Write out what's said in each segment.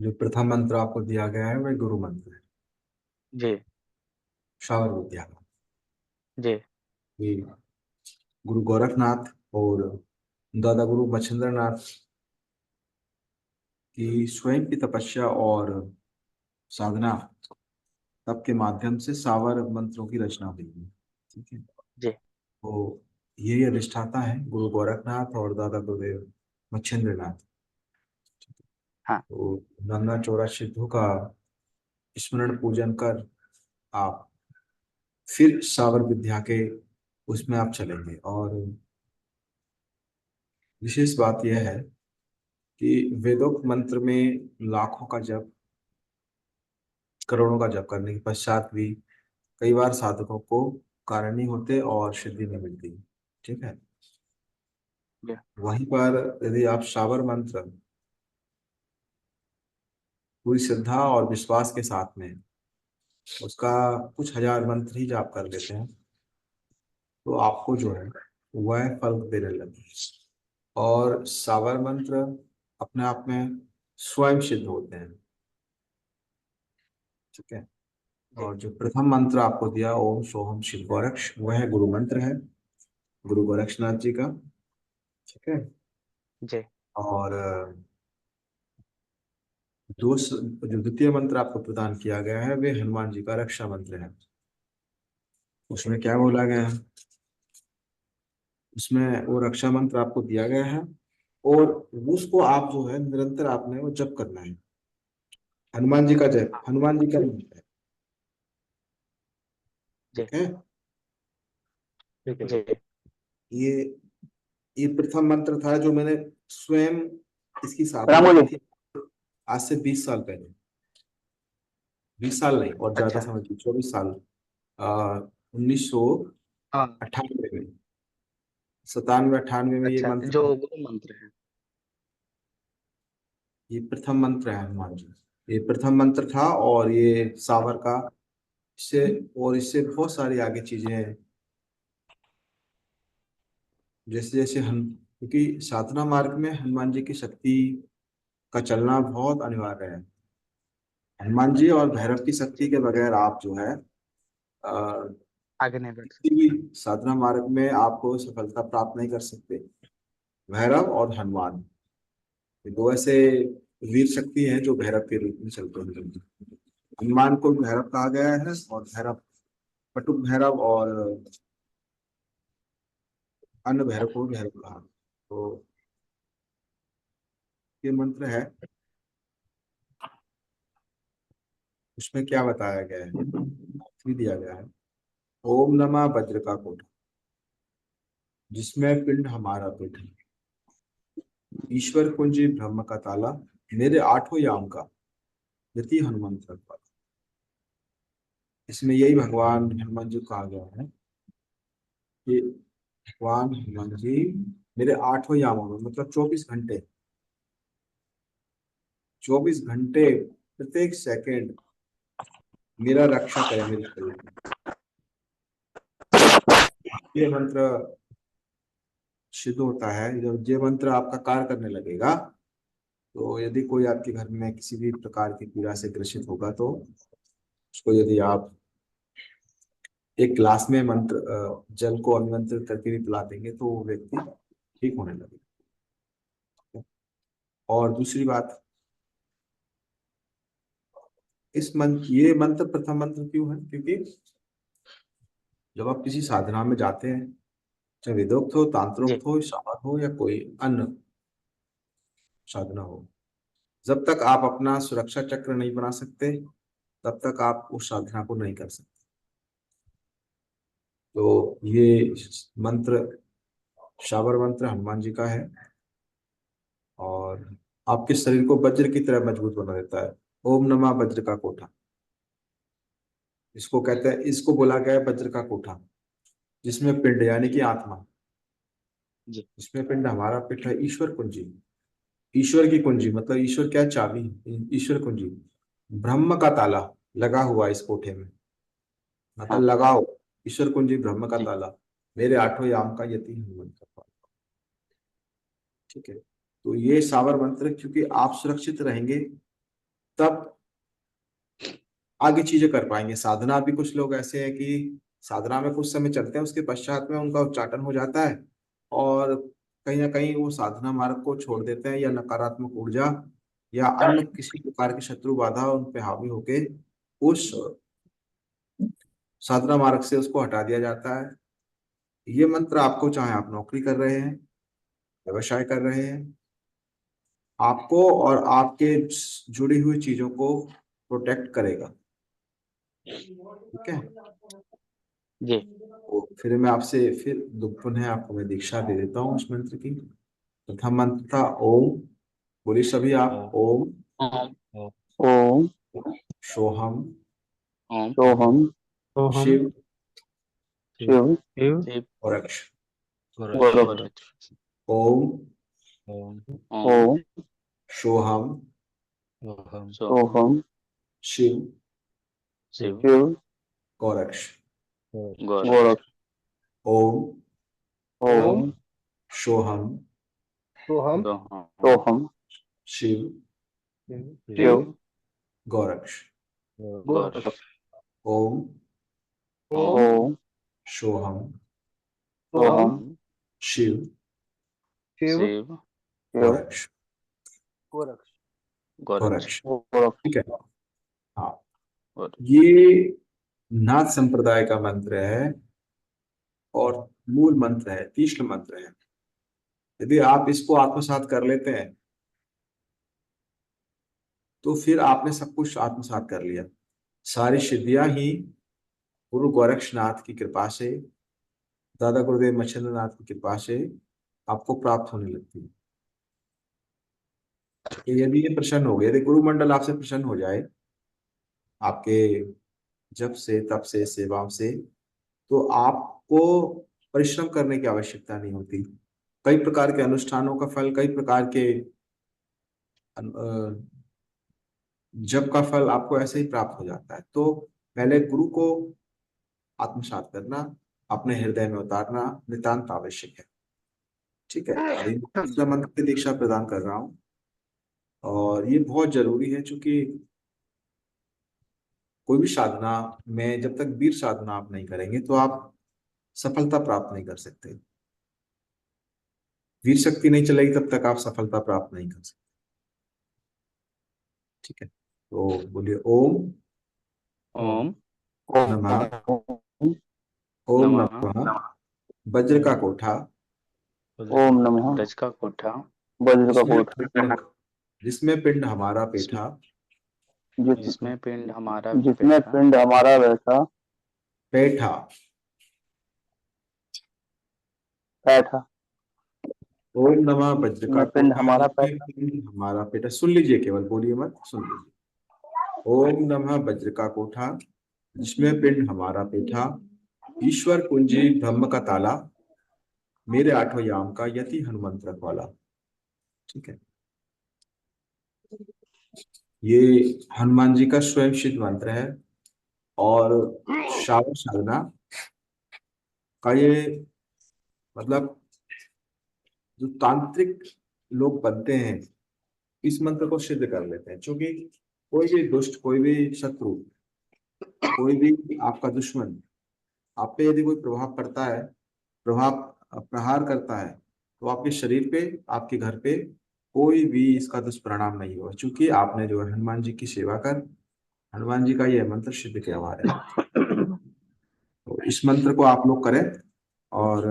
जो प्रथम मंत्र आपको दिया गया है वह गुरु मंत्र है, जी शावर विद्या का। जी। ये गुरु गोरखनाथ और दादा गुरु मच्छिंद्र नाथ की स्वयं की तपस्या और साधना तप के माध्यम से सावर मंत्रों की रचना हुई है। ठीक है। जी तो यही अधिष्ठाता है गुरु गोरखनाथ और दादा गुरुदेव मच्छिंद्र नाथ। हाँ। तो नन्ना चौरा सिद्धों का स्मरण पूजन कर आप फिर सावर विद्या के उसमें आप चलेंगे। और विशेष बात यह है कि वेदोक्त मंत्र में लाखों का जप, करोड़ों का जप करने के पश्चात भी कई बार साधकों को कारण नहीं होते और सिद्धि नहीं मिलती। ठीक है। जी वहीं पर यदि आप शावर मंत्र पूरी श्रद्धा और विश्वास के साथ में उसका कुछ हजार मंत्र ही जाप कर लेते हैं तो आपको जो है वह फल देने लगे। और सावर मंत्र अपने आप में स्वयं सिद्ध होते हैं। ठीक है। जी और जो प्रथम मंत्र आपको दिया ओम सोहम शिव गोरक्ष, वह गुरु मंत्र है गुरु गोरक्षनाथ जी का। ठीक है। जी। और जो द्वितीय मंत्र आपको प्रदान किया गया है वे हनुमान जी का रक्षा मंत्र है। उसमें क्या बोला गया है? उसमें वो रक्षा मंत्र आपको दिया गया है और उसको आप जो है निरंतर आपने वो जप करना है। हनुमान जी का जप, हाँ। हनुमान जी का मंत्र है। जी ठीक है। ठीक है। जी। ये ये प्रथम मंत्र था जो मैंने स्वयं इसकी साधना रामू की जी। थी आज से 20 साल पहले। 20 साल नहीं और ज्यादा अच्छा। समझ लीजिए 24 साल। 1998 हाँ। में, 97-98 में ये अच्छा, मंत्र जो था। गुरु मंत्र है। ये प्रथम मंत्र है हनुमान जी। ये प्रथम मंत्र था और ये सावर का इससे, और इससे बहुत सारी आगे चीजें हैं। जैसे जैसे हम, क्योंकि साधना मार्ग में हनुमान जी की शक्ति का चलना बहुत अनिवार्य है। हनुमान जी और भैरव की शक्ति के बगैर आप जो है आगे नहीं बढ़ किसी सकते। भी साधना मार्ग में आपको सफलता प्राप्त नहीं कर सकते। भैरव और हनुमान ये दो ऐसे वीर शक्ति हैं जो भैरव के रूप में चलते हैं। हनुमान को भैरव कहा गया है और भैरव, बटुक भैरव और अन्य भैरव को भी भैरव कहा। तो ये मंत्र है, उसमें क्या बताया गया है, भी दिया गया है। ओम नमः वज्र का कोट, जिसमें पिंड हमारा पिंड, ईश्वर कुंजी ब्रह्म का ताला, मेरे आठों याम का यति हनुमंत रखवाला। इसमें यही भगवान हनुमान जी को कहा गया है कि भगवान हनुमान जी मेरे आठों यामों में, मतलब 24 घंटे, 24 घंटे प्रत्येक सेकंड मेरा रक्षा करे मेरे शरीर की। ये मंत्र सिद्ध होता है जब ये मंत्र आपका कार्य करने लगेगा। तो यदि कोई आपके घर में किसी भी प्रकार की पीड़ा से ग्रसित होगा तो उसको यदि आप एक गिलास में मंत्र जल को अभिमंत्रित करके भी पिला देंगे तो वो व्यक्ति ठीक होने लगेगा। और दूसरी बात, इस मंत्र, ये मंत्र प्रथम मंत्र क्यों है? क्योंकि जब आप किसी साधना में जाते हैं, चाहे वेदोक्त हो, जी तांत्रोक्त हो, शावर हो या कोई अन्य साधना हो, जब तक आप अपना सुरक्षा चक्र नहीं बना सकते तब तक आप उस साधना को नहीं कर सकते। तो ये मंत्र, शावर मंत्र हनुमान जी का है और आपके शरीर को वज्र की तरह मजबूत बना देता है। ओम नमः वज्र का कोठा, इसको कहते हैं, इसको बोला गया है वज्र का कोठा, जिसमें पिंड यानी कि आत्मा, जी। इसमें पिंड हमारा पिंड है ईश्वर कुंजी। ईश्वर की कुंजी मतलब ईश्वर क्या, चाबी, ईश्वर कुंजी, ब्रह्म का ताला लगा हुआ है इस कोठे में, मतलब हाँ। लगाओ, ईश्वर कुंजी ब्रह्म का जी ताला, मेरे आठों याम का यति हनुमंत का पाल। ठीक है। तो ये सावर मंत्र, क्योंकि आप सुरक्षित रहेंगे तब आगे चीजें कर पाएंगे। साधना भी कुछ लोग ऐसे हैं कि साधना में कुछ समय चलते हैं, उसके पश्चात में उनका उच्चाटन हो जाता है और कहीं ना कहीं वो साधना मार्ग को छोड़ देते हैं, या नकारात्मक ऊर्जा या अन्य किसी प्रकार की शत्रु बाधा उन पे हावी होके उस साधना मार्ग से उसको हटा दिया जाता है। ये मंत्र आपको, चाहे आप नौकरी कर रहे हैं, व्यवसाय कर रहे हैं, आपको और आपके जुड़ी हुई चीजों को प्रोटेक्ट करेगा। ठीक है। जी। तो फिर मैं आपसे फिर पुनः आपको मैं दीक्षा दे देता हूँ उस मंत्र की। प्रथम मंत्र था ओम। बोलिए सभी आप, ओम ओम। ओम सोहम ओम। सोहम सोहम शिव शिव शिव शिव और अक्ष। गोरक्ष। ओम ओम। ओम सोहम सोहम शिव शिव शिव गौरक्ष। गोरक्ष। ओम ओम सोहम सोहम सोहम शिव शिव गौरक्ष। गोरक्ष। ओम ओम ओम सोहम सोहम शिव शिव शिव गौरक्ष। गोरक्ष। गौरक्ष। गोरक्ष। ठीक है। हाँ, ये नाथ संप्रदाय का मंत्र है और मूल मंत्र है, तीक्ष्ण मंत्र है। यदि आप इसको आत्मसात कर लेते हैं तो फिर आपने सब कुछ आत्मसात कर लिया। सारी सिद्धियां ही गुरु गोरक्षनाथ की कृपा से, दादा गुरुदेव मच्छिंद्र नाथ की कृपा से आपको प्राप्त होने लगती है। तो यदि ये प्रसन्न हो गए, यदि गुरुमंडल आपसे प्रसन्न हो जाए आपके जब से तब से सेवाओं से, तो आपको परिश्रम करने की आवश्यकता नहीं होती। कई प्रकार के अनुष्ठानों का फल, कई प्रकार के जप का फल आपको ऐसे ही प्राप्त हो जाता है। तो पहले गुरु को आत्मसात करना, अपने हृदय में उतारना नितांत आवश्यक है। ठीक है। अभी मैं मंत्र की दीक्षा प्रदान कर रहा हूँ और ये बहुत जरूरी है, क्योंकि कोई भी साधना में जब तक वीर साधना आप नहीं करेंगे तो आप सफलता प्राप्त नहीं कर सकते। वीर शक्ति नहीं चलेगी तब तक आप सफलता प्राप्त नहीं कर सकते। ठीक है। तो बोलिए ओम ओम नमः। ओम ओम नमः। नमः वज्र का कोठा ओम नमः ब्रज का कोठा वज्र का जिसमें कोठा जिसमें पिंड हमारा पेठा जिसमें पिंड हमारा जिसमें बैठा पिंड हमारा बैठा पेठा। बैठा ओम नमः वज्र का जिसमें पिंड कोठा हमारा जिसमें पिंड हमारा पेठा। सुन लीजिए, केवल बोलिए मत, सुन लीजिए। ओम नमः वज्र का कोठा जिसमें पिंड हमारा पेठा, ईश्वर कुंजी ब्रह्म का ताला, मेरे आठों याम का यति हनुमंत रखवाला। ठीक है। ये हनुमान जी का स्वयं सिद्ध मंत्र है और श्रावण साधना का ये मतलब जो तांत्रिक लोग बनते हैं इस मंत्र को सिद्ध कर लेते हैं। क्योंकि कोई भी दुष्ट, कोई भी शत्रु, कोई भी आपका दुश्मन आप पे यदि कोई प्रभाव पड़ता है, प्रभाव प्रहार करता है, तो आपके शरीर पे, आपके घर पे कोई भी इसका दुष्परिणाम नहीं होगा, क्योंकि आपने जो है हनुमान जी की सेवा कर हनुमान जी का यह मंत्र सिद्ध किया हुआ है। तो इस मंत्र को आप लोग करें और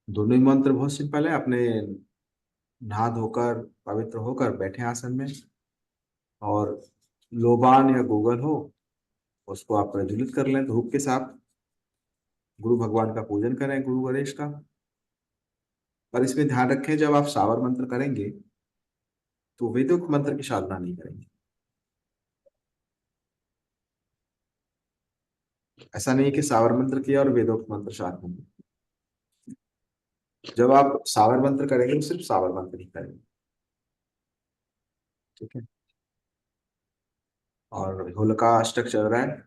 दोनों ही मंत्र बहुत सिंपल है। अपने नहा धोकर पवित्र होकर बैठे आसन में और लोबान या गूगल हो उसको आप प्रज्वलित कर लें धूप के साथ। गुरु भगवान का पूजन करें, गुरु गणेश का। पर इसमें ध्यान रखें, जब आप सावर मंत्र करेंगे तो वेदोक्त मंत्र की साधना नहीं करेंगे। ऐसा नहीं है कि सावर मंत्र किया और वेदोक्त मंत्र साथ में। जब आप सावर मंत्र करेंगे तो सिर्फ सावर मंत्र ही करेंगे। ठीक है। और होलिका अष्टक चल रहा है,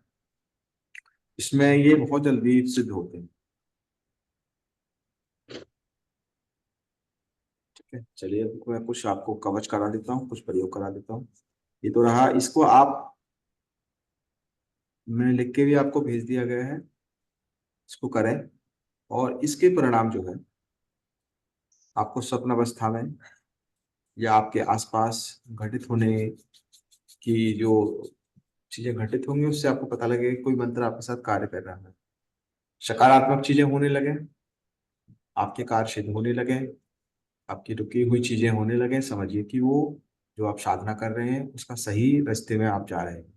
इसमें ये बहुत जल्दी सिद्ध होते हैं। ठीक है, चलिए अब मैं कुछ आपको कवच करा देता हूँ, कुछ प्रयोग करा देता हूँ। ये तो रहा, इसको आप, मैंने लिख के भी आपको भेज दिया गया है, इसको करें। और इसके परिणाम जो है आपको स्वप्न अवस्था में या आपके आसपास घटित होने की जो चीजें घटित होंगी, उससे आपको पता लगेगा कि कोई मंत्र आपके साथ कार्य कर रहा है। सकारात्मक चीजें होने लगे, आपके कार्य सिद्ध होने लगे, आपकी रुकी हुई चीजें होने लगे, समझिए कि वो जो आप साधना कर रहे हैं उसका सही रास्ते में आप जा रहे हैं।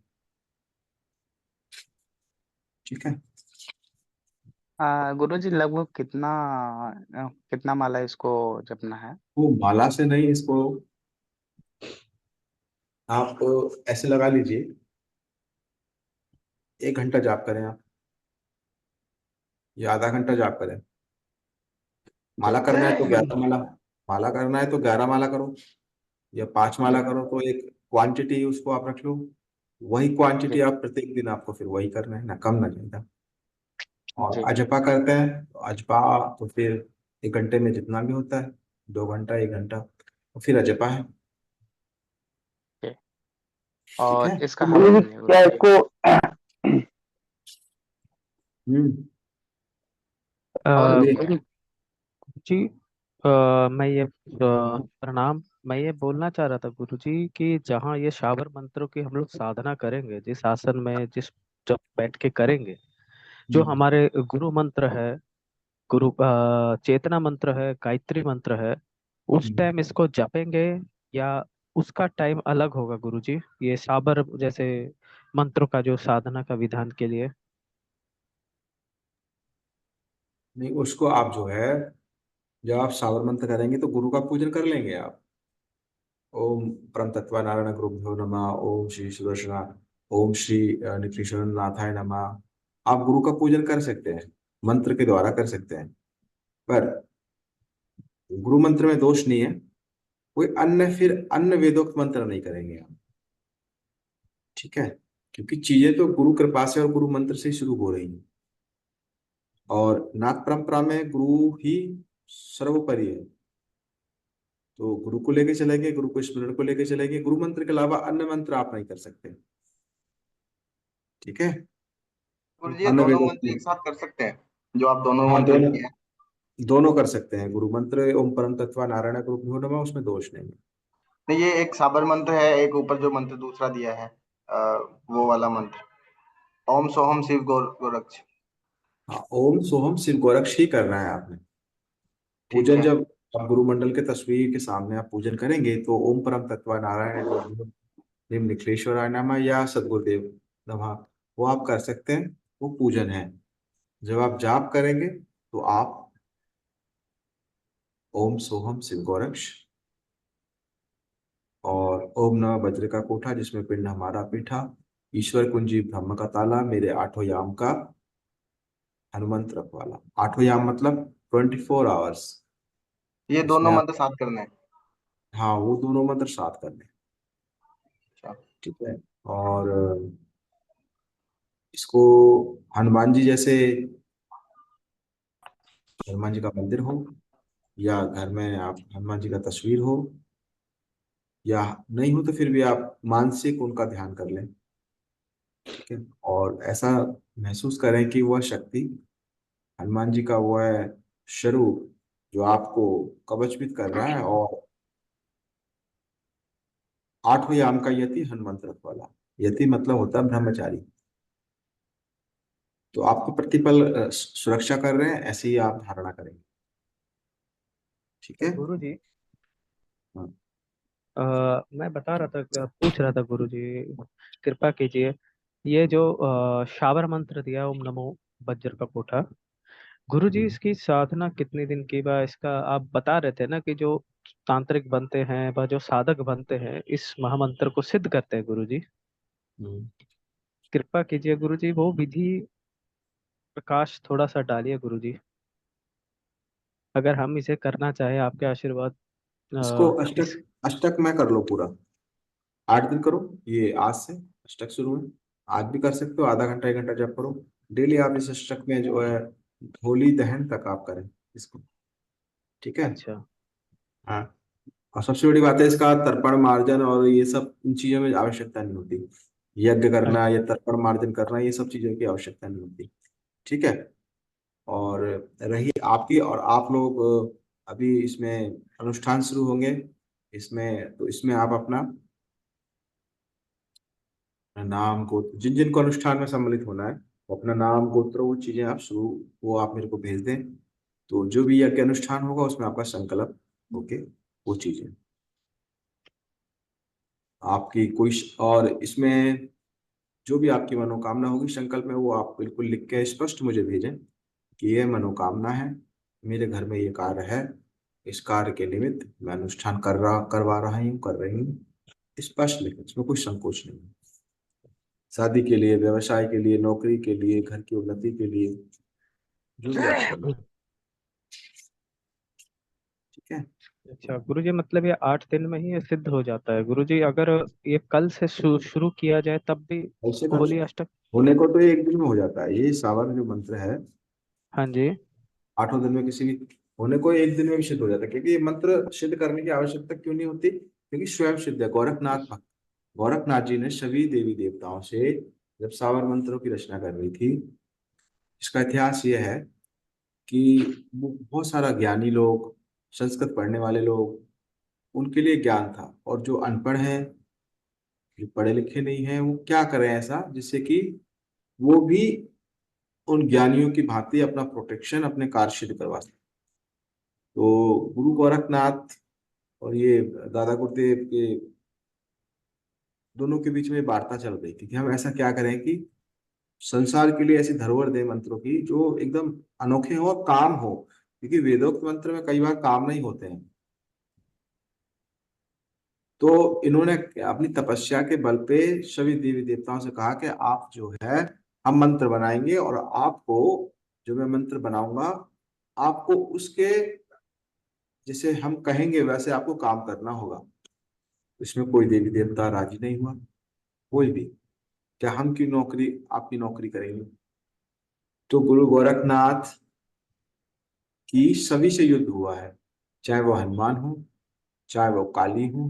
ठीक है। गुरुजी लगभग कितना माला इसको जपना है? वो माला से नहीं, इसको आप ऐसे लगा लीजिए, 1 घंटा जाप करें आप, या आधा घंटा जाप करें। माला करना है तो 11 माला, माला करना है तो 11 माला करो, या 5 माला करो, तो एक क्वांटिटी उसको आप रख लो। वही क्वांटिटी जी आप प्रत्येक दिन, आपको फिर वही करना है, ना कम ना ज्यादा। और जी। अजपा करते हैं तो अजपा, तो फिर 1 घंटे में जितना भी होता है, 2 घंटा, 1 घंटा, तो फिर अजपा है। जी। ठीक है। और इसका हल गुरु जी बताइए क्या गुरुजी। इसको हम्म। और बोलिए। गुरु जी, मैं ये प्रणाम। मैं ये बोलना चाह रहा था गुरुजी कि जहाँ ये शाबर मंत्रों की हम लोग साधना करेंगे, जिस आसन में जिस जब बैठ के करेंगे, जो हम्म। हमारे गुरु मंत्र है, गुरु चेतना मंत्र है, गायत्री मंत्र है, उस हम्म। टाइम इसको जपेंगे या उसका टाइम अलग होगा गुरुजी, ये शाबर जैसे मंत्रों का जो साधना का विधान के लिए? नहीं, उसको आप जो है, जब आप सावर मंत्र करेंगे तो गुरु का पूजन कर लेंगे आप। ओम परम तत्व नारायण गुरुभ्यो नमः, ओम श्री सुदर्शना, ओम श्री निकृष्ण नाथाय नमः। आप गुरु का पूजन कर सकते हैं, मंत्र के द्वारा कर सकते हैं। पर गुरु मंत्र में दोष नहीं है, कोई अन्य, फिर अन्य वेदोक्त मंत्र नहीं करेंगे आप। ठीक है। क्योंकि चीजें तो गुरु कृपा से और गुरु मंत्र से ही शुरू हो रही हैं, और नाथ परंपरा में गुरु ही सर्वोपरि है। तो गुरु को लेके चलेंगे, गुरु को स्मरण को लेके चलेंगे, गुरु मंत्र के अलावा अन्य मंत्र आप नहीं कर सकते। ठीक है। गुरु जी ये अन्य दोनों वेदों मंत्र एक साथ कर सकते हैं, जो आप दोनों हाँ, मंत्र दोनों, किए हैं? दोनों कर सकते हैं। गुरु मंत्र ओम परम तत्व नारायण गुरु नमः, उसमें दोष नहीं है। नहीं, ये एक साबर मंत्र है, एक ऊपर जो मंत्र दूसरा दिया है, अ, वो वाला मंत्र, ओम सोहम शिव गोरक्ष। हाँ, ओम सोहम शिव गोरक्ष ही करना है आपने। ठीक पूजन है। जब आप गुरु मंडल के तस्वीर के सामने आप पूजन करेंगे, तो ओम परम तत्व नारायण गुरु निम निखिलेश्वराय नमः या सदगुरुदेव नमः, वो आप कर सकते हैं, वो पूजन है। जब आप जाप करेंगे तो आप ओम सोहम शिव गोरक्ष, और ओम नमः वज्र का कोठा जिसमें पिंड हमारा पीठा, ईश्वर कुंजी ब्रह्म का ताला, मेरे 8 याम का हनुमंत रखवाला। 8 याम मतलब 24 आवर्स। ये उसमें दोनों आप, मंत्र साथ करने हैं? हाँ, वो दोनों मंत्र साथ करने हैं। अच्छा। ठीक है। और इसको हनुमान जी जैसे, हनुमान जी का मंदिर हो, या घर में आप हनुमान जी का तस्वीर हो, या नहीं हो तो फिर भी आप मानसिक उनका ध्यान कर लें। ठीक है। और ऐसा महसूस करें कि वह शक्ति, हनुमान जी का वो है स्वरूप, जो आपको कवचपित कर रहा है, और 8 याम का यति हनुमंत रखवाला। यति मतलब होता है ब्रह्मचारी। तो आपको प्रतिपल सुरक्षा कर रहे हैं, ऐसे ही आप धारणा करेंगे। ठीक है। गुरुजी, हाँ। मैं बता रहा था, पूछ रहा था गुरुजी, कृपा कीजिए, ये जो शाबर मंत्र दिया ओम नमो वज्र का कोठा, गुरुजी हम्म। इसकी साधना कितने दिन की बा? इसका आप बता रहे थे ना कि जो तांत्रिक बनते हैं व जो साधक बनते हैं इस महामंत्र को सिद्ध करते हैं गुरुजी, हम्म। कृपा कीजिए गुरुजी, वो विधि प्रकाश थोड़ा सा डालिए गुरुजी, अगर हम इसे करना चाहें आपके आशीर्वाद। इसको इस अष्टक, अष्टक में कर लो पूरा, 8 दिन करो। ये आज से अष्टक शुरू है, आज भी कर सकते हो, आधा घंटा 1 घंटा जब करो। डेली आप इस अष्टक में जो है होली दहन तक आप करें इसको। ठीक है। अच्छा, हाँ, और सबसे बड़ी बात है इसका तर्पण मार्जन और ये सब, इन चीजों में आवश्यकता नहीं होती। यज्ञ करना या तर्पण मार्जन करना, ये सब चीजों की आवश्यकता नहीं होती। ठीक है। और रही आपकी, और आप लोग अभी इसमें अनुष्ठान शुरू होंगे इसमें, तो इसमें आप अपना नाम गोत्र, जिन जिन को अनुष्ठान में सम्मिलित होना है वो अपना नाम गोत्र वो चीजें आप शुरू, वो आप मेरे को भेज दें। तो जो भी यज्ञ अनुष्ठान होगा उसमें आपका संकल्प ओके, वो चीजें आपकी कोई और इसमें जो भी आपकी मनोकामना होगी संकल्प में, वो आप बिल्कुल लिख के स्पष्ट मुझे भेजें कि ये मनोकामना है, मेरे घर में ये कार्य है, इस कार्य के निमित्त मैं अनुष्ठान करवा रहा हूँ, कर रही हूँ। स्पष्ट लिखें, इसमें कोई संकोच नहीं है। शादी के लिए, व्यवसाय के लिए, नौकरी के लिए, घर की उन्नति के लिए, जो भी आप करना, ठीक है। अच्छा गुरुजी, मतलब ये 8 दिन में ही ये सिद्ध हो जाता है गुरुजी? अगर ये कल से शुरू किया जाए तब भी ऐसे कर होली अष्टक? होने को तो ये एक दिन में हो जाता है, ये सावर जो मंत्र है हाँ जी। 8 दिन में किसी भी होने को एक दिन में भी सिद्ध हो जाता है। क्योंकि ये मंत्र सिद्ध करने की आवश्यकता क्यों नहीं होती? क्योंकि स्वयं सिद्ध है। गोरखनाथ जी ने सभी देवी देवताओं से जब सावर मंत्रों की रचना कर रही थी, इसका इतिहास ये है कि वो बहुत सारा ज्ञानी लोग, संस्कृत पढ़ने वाले लोग, उनके लिए ज्ञान था। और जो अनपढ़ हैं, जो पढ़े लिखे नहीं हैं, वो क्या करें ऐसा जिससे कि वो भी उन ज्ञानियों की भांति अपना प्रोटेक्शन, अपने कार्य सिद्ध करवा सकें। तो गुरु गोरखनाथ और ये दादा गुरुदेव के दोनों के बीच में वार्ता चल रही थी कि हम ऐसा क्या करें कि संसार के लिए ऐसी धरोहर दे मंत्रों की जो एकदम अनोखे हो और काम हो। क्योंकि वेदोक्त मंत्र में कई बार काम नहीं होते हैं। तो इन्होंने अपनी तपस्या के बल पे सभी देवी देवताओं से कहा कि आप जो है, हम मंत्र बनाएंगे और आपको, जो मैं मंत्र बनाऊंगा, आपको उसके जैसे हम कहेंगे वैसे आपको काम करना होगा। इसमें कोई देवी देवता राजी नहीं हुआ, कोई भी। क्या हम की नौकरी, आपकी नौकरी करेंगे? तो गुरु गोरखनाथ की सभी से युद्ध हुआ है, चाहे वो हनुमान हो, चाहे वो काली हो,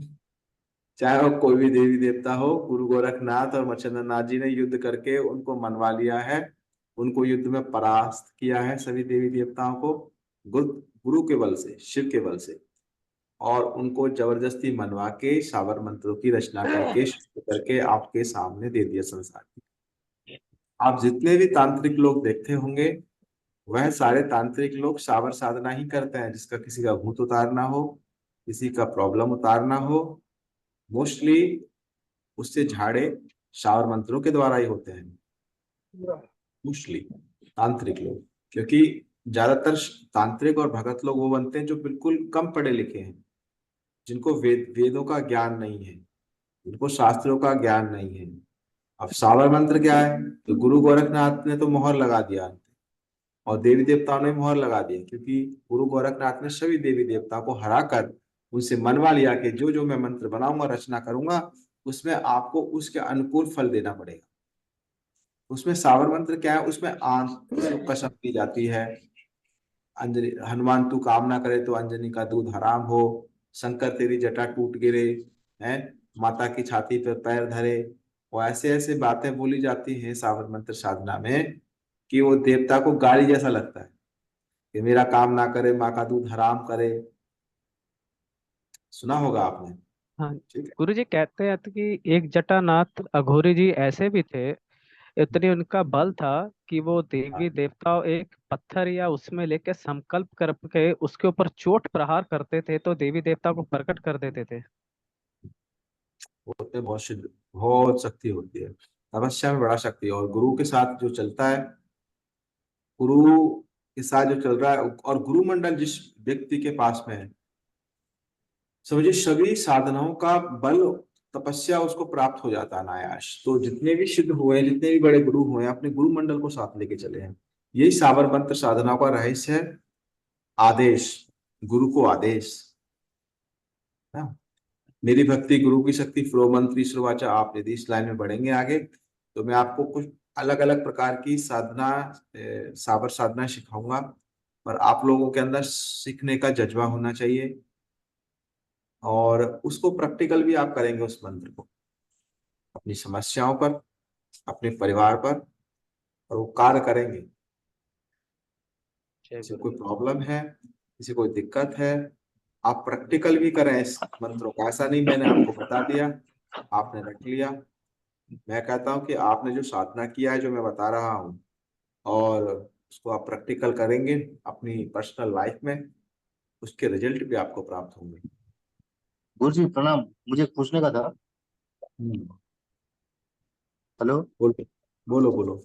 चाहे वो कोई भी देवी देवता हो। गुरु गोरखनाथ और मच्छिंद्र नाथ जी ने युद्ध करके उनको मनवा लिया है, उनको युद्ध में परास्त किया है सभी देवी देवताओं को, गुरु गुरु के बल से, शिव के बल से। और उनको जबरदस्ती मनवा के सावर मंत्रों की रचना करके, शुद्ध करके आपके सामने दे दिया संसार की। आप जितने भी तांत्रिक लोग देखते होंगे, वह सारे तांत्रिक लोग सावर साधना ही करते हैं। जिसका किसी का भूत उतारना हो, किसी का प्रॉब्लम उतारना हो, मोस्टली उससे झाड़े शावर मंत्रों के द्वारा ही होते हैं, मोस्टली तांत्रिक लोग। क्योंकि ज्यादातर तांत्रिक और भगत लोग वो बनते हैं जो बिल्कुल कम पढ़े लिखे हैं, जिनको वेदों का ज्ञान नहीं है, जिनको शास्त्रों का ज्ञान नहीं है। अब सावर मंत्र क्या है? तो गुरु गोरखनाथ ने तो मोहर लगा दिया, और देवी देवताओं ने मोहर लगा दिया। क्योंकि गुरु गोरखनाथ ने सभी देवी देवताओं को हरा कर उनसे मनवा लिया कि जो जो मैं मंत्र बनाऊंगा, रचना करूंगा, उसमें आपको उसके अनुकूल फल देना पड़ेगा। उसमें सावर मंत्र क्या है? उसमें आंख कसम की जाती है, अंजलि, हनुमान तू काम ना करे तो अंजनी का दूध हराम हो, शंकर तेरी जटा टूट गिरे, है, माता की छाती पर पैर धरे। वो ऐसे ऐसे बातें बोली जाती हैं सावर मंत्र साधना में कि वो देवता को गाली जैसा लगता है कि मेरा काम ना करे, माँ का दूध हराम करे। सुना होगा आपने। हाँ ठीक है। गुरुजी, कहते हैं तो कि एक जटानाथ अघोरी जी ऐसे भी थे, इतनी उनका बल था कि वो देवी हाँ, देवता एक पत्थर या उसमें लेके संकल्प करके उसके ऊपर चोट प्रहार करते थे तो देवी देवता को प्रकट कर देते थे। होते बहुत सिद्ध, बहुत शक्ति होती है तपस्या में, बड़ा शक्ति है। और गुरु के साथ जो चलता है, गुरु के साथ जो चल रहा है, और गुरु मंडल जिस व्यक्ति के पास में है, समझिए सभी साधनाओं का बल, तपस्या उसको प्राप्त हो जाता है अनायास। तो जितने भी सिद्ध हुए हैं, जितने भी बड़े गुरु हुए हैं, अपने गुरु मंडल को साथ लेके चले हैं। यही साबर मंत्र साधना का रहस्य है। आदेश, गुरु को आदेश ना, मेरी भक्ति गुरु की शक्ति, फ्लो मंत्री श्रवाचा। आप यदि इस लाइन में बढ़ेंगे आगे, तो मैं आपको कुछ अलग अलग प्रकार की साधना, साबर साधना सिखाऊंगा। पर आप लोगों के अंदर सीखने का जज्बा होना चाहिए, और उसको प्रैक्टिकल भी आप करेंगे उस मंत्र को अपनी समस्याओं पर, अपने परिवार पर, और वो कार्य करेंगे। जय किसी गुरु कोई प्रॉब्लम है, किसी कोई दिक्कत है, आप प्रैक्टिकल भी करें इस मंत्रों का। ऐसा नहीं मैंने आपको बता दिया आपने रख लिया। मैं कहता हूँ कि आपने जो साधना किया है, जो मैं बता रहा हूँ, और उसको आप प्रैक्टिकल करेंगे अपनी पर्सनल लाइफ में, उसके रिजल्ट भी आपको प्राप्त होंगे। गुरु जी प्रणाम। मुझे पूछने का था। हेलो। बोलो बोलो बोलो।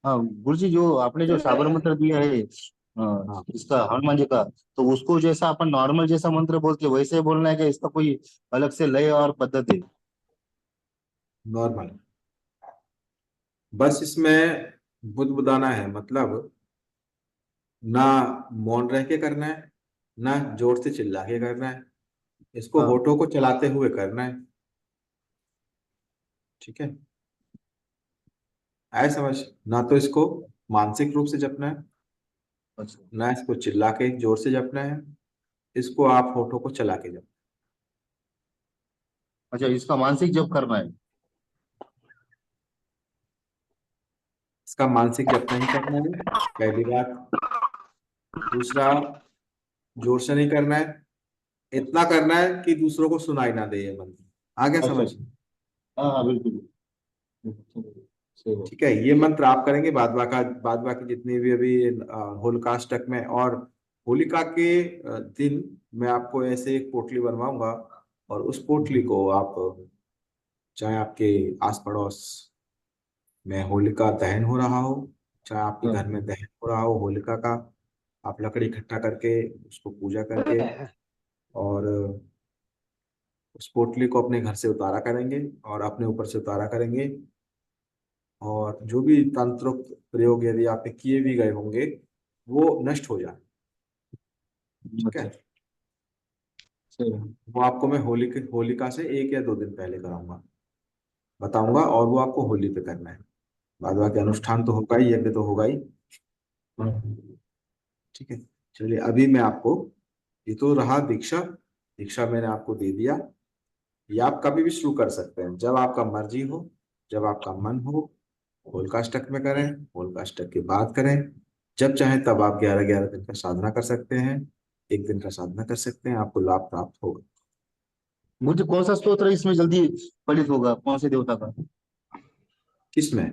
हाँ गुरु जी, जो आपने जो साबर मंत्र दिया है हाँ, इसका हनुमान जी का, तो उसको जैसा अपन नॉर्मल जैसा मंत्र बोलते हैं वैसे ही बोलना है कि इसका कोई अलग से लय और पद्धति? नॉर्मल। बस इसमें बुदबुदाना है, मतलब ना मौन रह के करना है, ना जोर से चिल्ला के करना है। इसको हाँ। होठों को चलाते हुए करना है। ठीक है, ऐसा समझ। ना तो इसको मानसिक रूप से जपना है, अच्छा। ना इसको चिल्ला के जोर से जपना है। इसको आप होठों को चला के जपना। अच्छा, इसका मानसिक जप करना है? इसका मानसिक जप नहीं करना है, पहली बात। दूसरा, जोर से नहीं करना है। इतना करना है कि दूसरों को सुनाई ना दे ये मंत्र। आ गया अच्छा। समझ? हाँ हाँ बिल्कुल। सही बात। ठीक है, ये मंत्र आप करेंगे। बाद बाकी जितनी भी अभी होलिकाष्टक में और होलिका के दिन मैं आपको ऐसे एक पोटली बनवाऊंगा, और उस पोटली को आप, चाहे आपके आस पड़ोस में होलिका दहन हो रहा हो, चाहे आपके हाँ। घर में दहन हो रहा हो होलिका का, आप लकड़ी इकट्ठा करके उसको पूजा करके, और उस पोटली को अपने घर से उतारा करेंगे और अपने ऊपर से उतारा करेंगे। और जो भी तंत्रोक्त प्रयोग यदि आपने किए भी गए होंगे, वो नष्ट हो जाए। ठीक है, अच्छा। सही बात। वो आपको मैं होलिका से 1 या 2 दिन पहले कराऊंगा, बताऊंगा, और वो आपको होली पे करना है। बाद बाकी अनुष्ठान तो होगा ही, यज्ञ तो होगा ही। हाँ। ठीक है, चलिए अभी मैं आपको, ये तो रहा दीक्षा। दीक्षा मैंने आपको दे दिया। ये आप कभी भी शुरू कर सकते हैं, जब आपका मर्जी हो, जब आपका मन हो। होलिकाष्टक में करें, होलिकाष्टक के बाद करें, जब चाहे तब आप 11-11 दिन का साधना कर सकते हैं, 1 दिन का साधना कर सकते हैं, आपको लाभ प्राप्त होगा। मुझे कौन सा स्तोत्र इसमें जल्दी फलित होगा, कौन से देवता का? किसमें?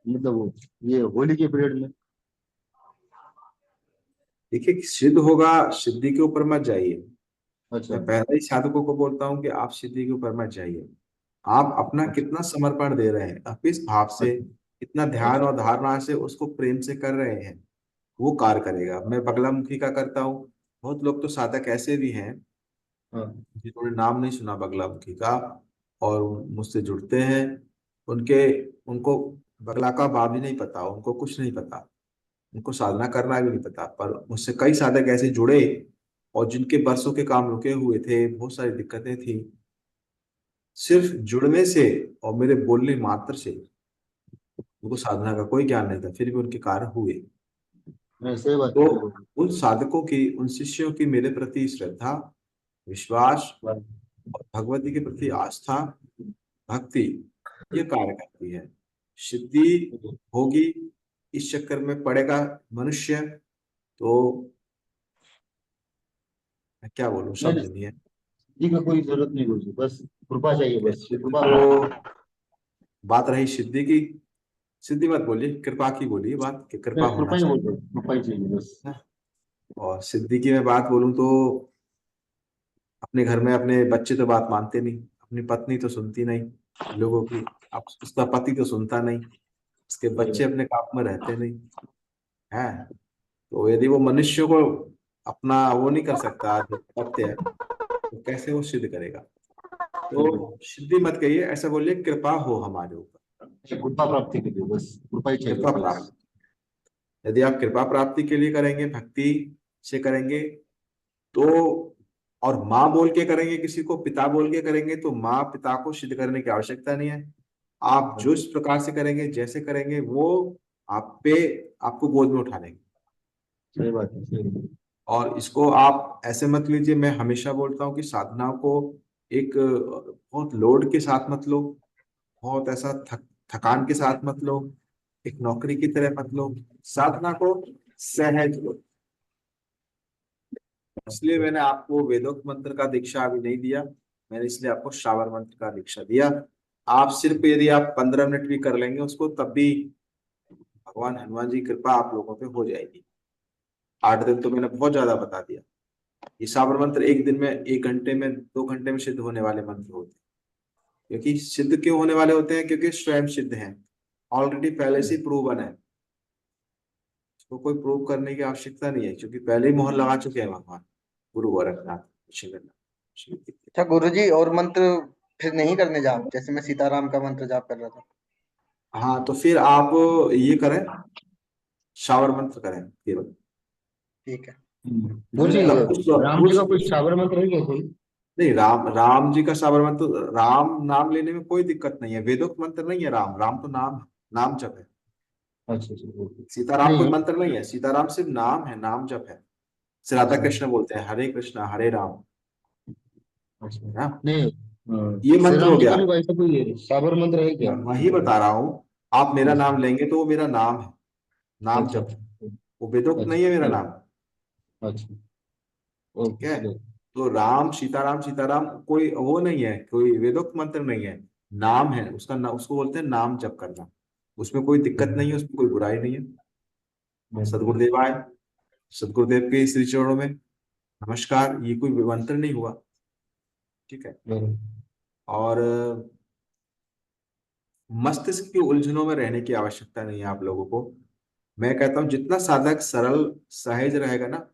मतलब वो ये होली के पीरियड में। देखिए, सिद्ध होगा, सिद्धि के ऊपर मत जाइए। अच्छा। मैं पहले ही साधकों को बोलता हूँ कि आप सिद्धि के ऊपर मत जाइए। आप अपना अच्छा। कितना समर्पण दे रहे हैं, आप किस भाव से, अच्छा। कितना ध्यान अच्छा। और धारणा से उसको प्रेम से कर रहे हैं, वो कार्य करेगा। मैं बगलामुखी का करता हूँ। बहुत लोग तो साधक ऐसे भी हैं हाँ। जिन्होंने नाम नहीं सुना बगलामुखी का, और मुझसे जुड़ते हैं। उनके उनको बगला का भाव भी नहीं पता, उनको कुछ नहीं पता, उनको साधना करना भी नहीं पता। पर मुझसे कई साधक ऐसे जुड़े, और जिनके बरसों के काम रुके हुए थे, बहुत सारी दिक्कतें थी, सिर्फ जुड़ने से और मेरे बोलने मात्र से, उनको साधना का कोई ज्ञान नहीं था, फिर भी उनके कार्य हुए। नहीं, सही बात तो है, सही बात उन साधकों की, उन शिष्यों की मेरे प्रति श्रद्धा, विश्वास है। और भगवती के प्रति आस्था, भक्ति, ये कार्य करती है। सिद्धि होगी, इस चक्कर में पड़ेगा मनुष्य, तो मैं क्या बोलूं, नहीं शब्द नहीं, नहीं है। सिद्धि का कोई जरूरत नहीं गुरु जी, बस कृपा चाहिए, ठीक है, बस सिद्ध कृपा तो, प्राप्त। बात रही सिद्धि की, सिद्धि मत बोलिए, कृपा की बोलिए बात, कि कृपा नहीं, होना कृपा ही बोल चाहिए रहे, कृपा ही चाहिए बस। ना। और सिद्धि की मैं बात बोलूं तो, अपने घर में अपने बच्चे तो बात मानते नहीं, अपनी पत्नी तो सुनती नहीं लोगों की, अब उसका पति तो सुनता नहीं, उसके सही बच्चे बात। अपने काम में रहते नहीं है। तो यदि वो मनुष्य को अपना वो नहीं कर सकता आधिपत्य, तो कैसे वो सिद्ध करेगा? सही बात। तो सिद्धि मत कहिए, ऐसा बोलिए कृपा हो हमारे ऊपर। कृपा प्राप्ति के लिए बस कृपा ही चाहिए कृपा बस। प्राप्त, यदि आप कृपा प्राप्ति के लिए करेंगे, भक्ति से करेंगे, तो, और माँ बोल के करेंगे, किसी को पिता बोल के करेंगे, तो माँ पिता को सिद्ध करने की आवश्यकता नहीं है। आप जो इस प्रकार से करेंगे, जैसे करेंगे, वो आप पे, आपको गोद में उठा लेंगे। सही बात है, सही बात है। और इसको आप ऐसे मत लीजिए, मैं हमेशा बोलता हूँ कि साधना को एक बहुत लोड के साथ मत लो, बहुत ऐसा थकान के साथ मत लो, एक नौकरी की तरह मत लो। साधना को सहज लो। इसलिए मैंने आपको वेदोक्त मंत्र का दीक्षा अभी नहीं दिया, मैंने इसलिए आपको श्रावण मंत्र का दीक्षा दिया। आप सिर्फ यदि आप 15 मिनट भी कर लेंगे उसको, तब भी भगवान हनुमान जी की कृपा आप लोगों पे हो जाएगी। 8 दिन तो मैंने बहुत ज्यादा बता दिया। ये श्रावण मंत्र एक दिन में, 1 घंटे में, 2 घंटे में सिद्ध होने वाले मंत्र होते हैं। क्योंकि सिद्ध क्यों होने वाले होते हैं? क्योंकि स्वयं सिद्ध हैं, ऑलरेडी पहले से प्रूवन है, तो कोई प्रूव करने की आवश्यकता नहीं है, क्योंकि पहले ही मोहर लगा चुके हैं भगवान गुरु गोरखनाथ श्री। अच्छा गुरुजी, और मंत्र फिर नहीं करने जाप? जैसे मैं सीताराम का मंत्र जाप कर रहा था। हाँ, तो फिर आप ये करें, शावर मंत्र करें केवल। ठीक है। गुरु जी, तब कुछ राम जी का कोई श्रावण मंत्र है क्या कोई? नहीं, राम जी का शावर मंत्र, राम नाम लेने में कोई दिक्कत नहीं है, वेदोक्त मंत्र नहीं है। राम राम तो नाम है, नाम जप है। अच्छा अच्छा, ओके। सीताराम कोई नहीं, मंत्र नहीं है, सीताराम सिर्फ नाम है, नाम जप है। श्री राधा अच्छा कृष्ण बोलते हैं हरे कृष्णा हरे राम, अच्छा। है ना? नहीं, ये श्री मंत्र हो राम जी गया। का भी वैसा कोई श्रावण मंत्र है क्या? मैं वही बता रहा हूँ, आप मेरा अच्छा नाम लेंगे तो वो मेरा नाम है, नाम अच्छा जप है, वो वेदोक्त अच्छा नहीं है मेरा अच्छा नाम। अच्छा, ठीक ओके है? चलो। तो राम सीताराम, सीताराम कोई वो नहीं है, कोई वेदोक्त मंत्र नहीं है, नाम है उसका, उसको बोलते हैं नाम जप करना। उसमें कोई दिक्कत नहीं है, उसमें कोई बुराई नहीं है। सदगुरुदेव आए, सदगुरुदेव के श्री चरणों में नमस्कार, ये कोई मंत्र नहीं हुआ। ठीक है? और मस्तिष्क की उलझनों में रहने की आवश्यकता नहीं है आप लोगों को। मैं कहता हूं जितना साधक सरल सहज रहेगा ना,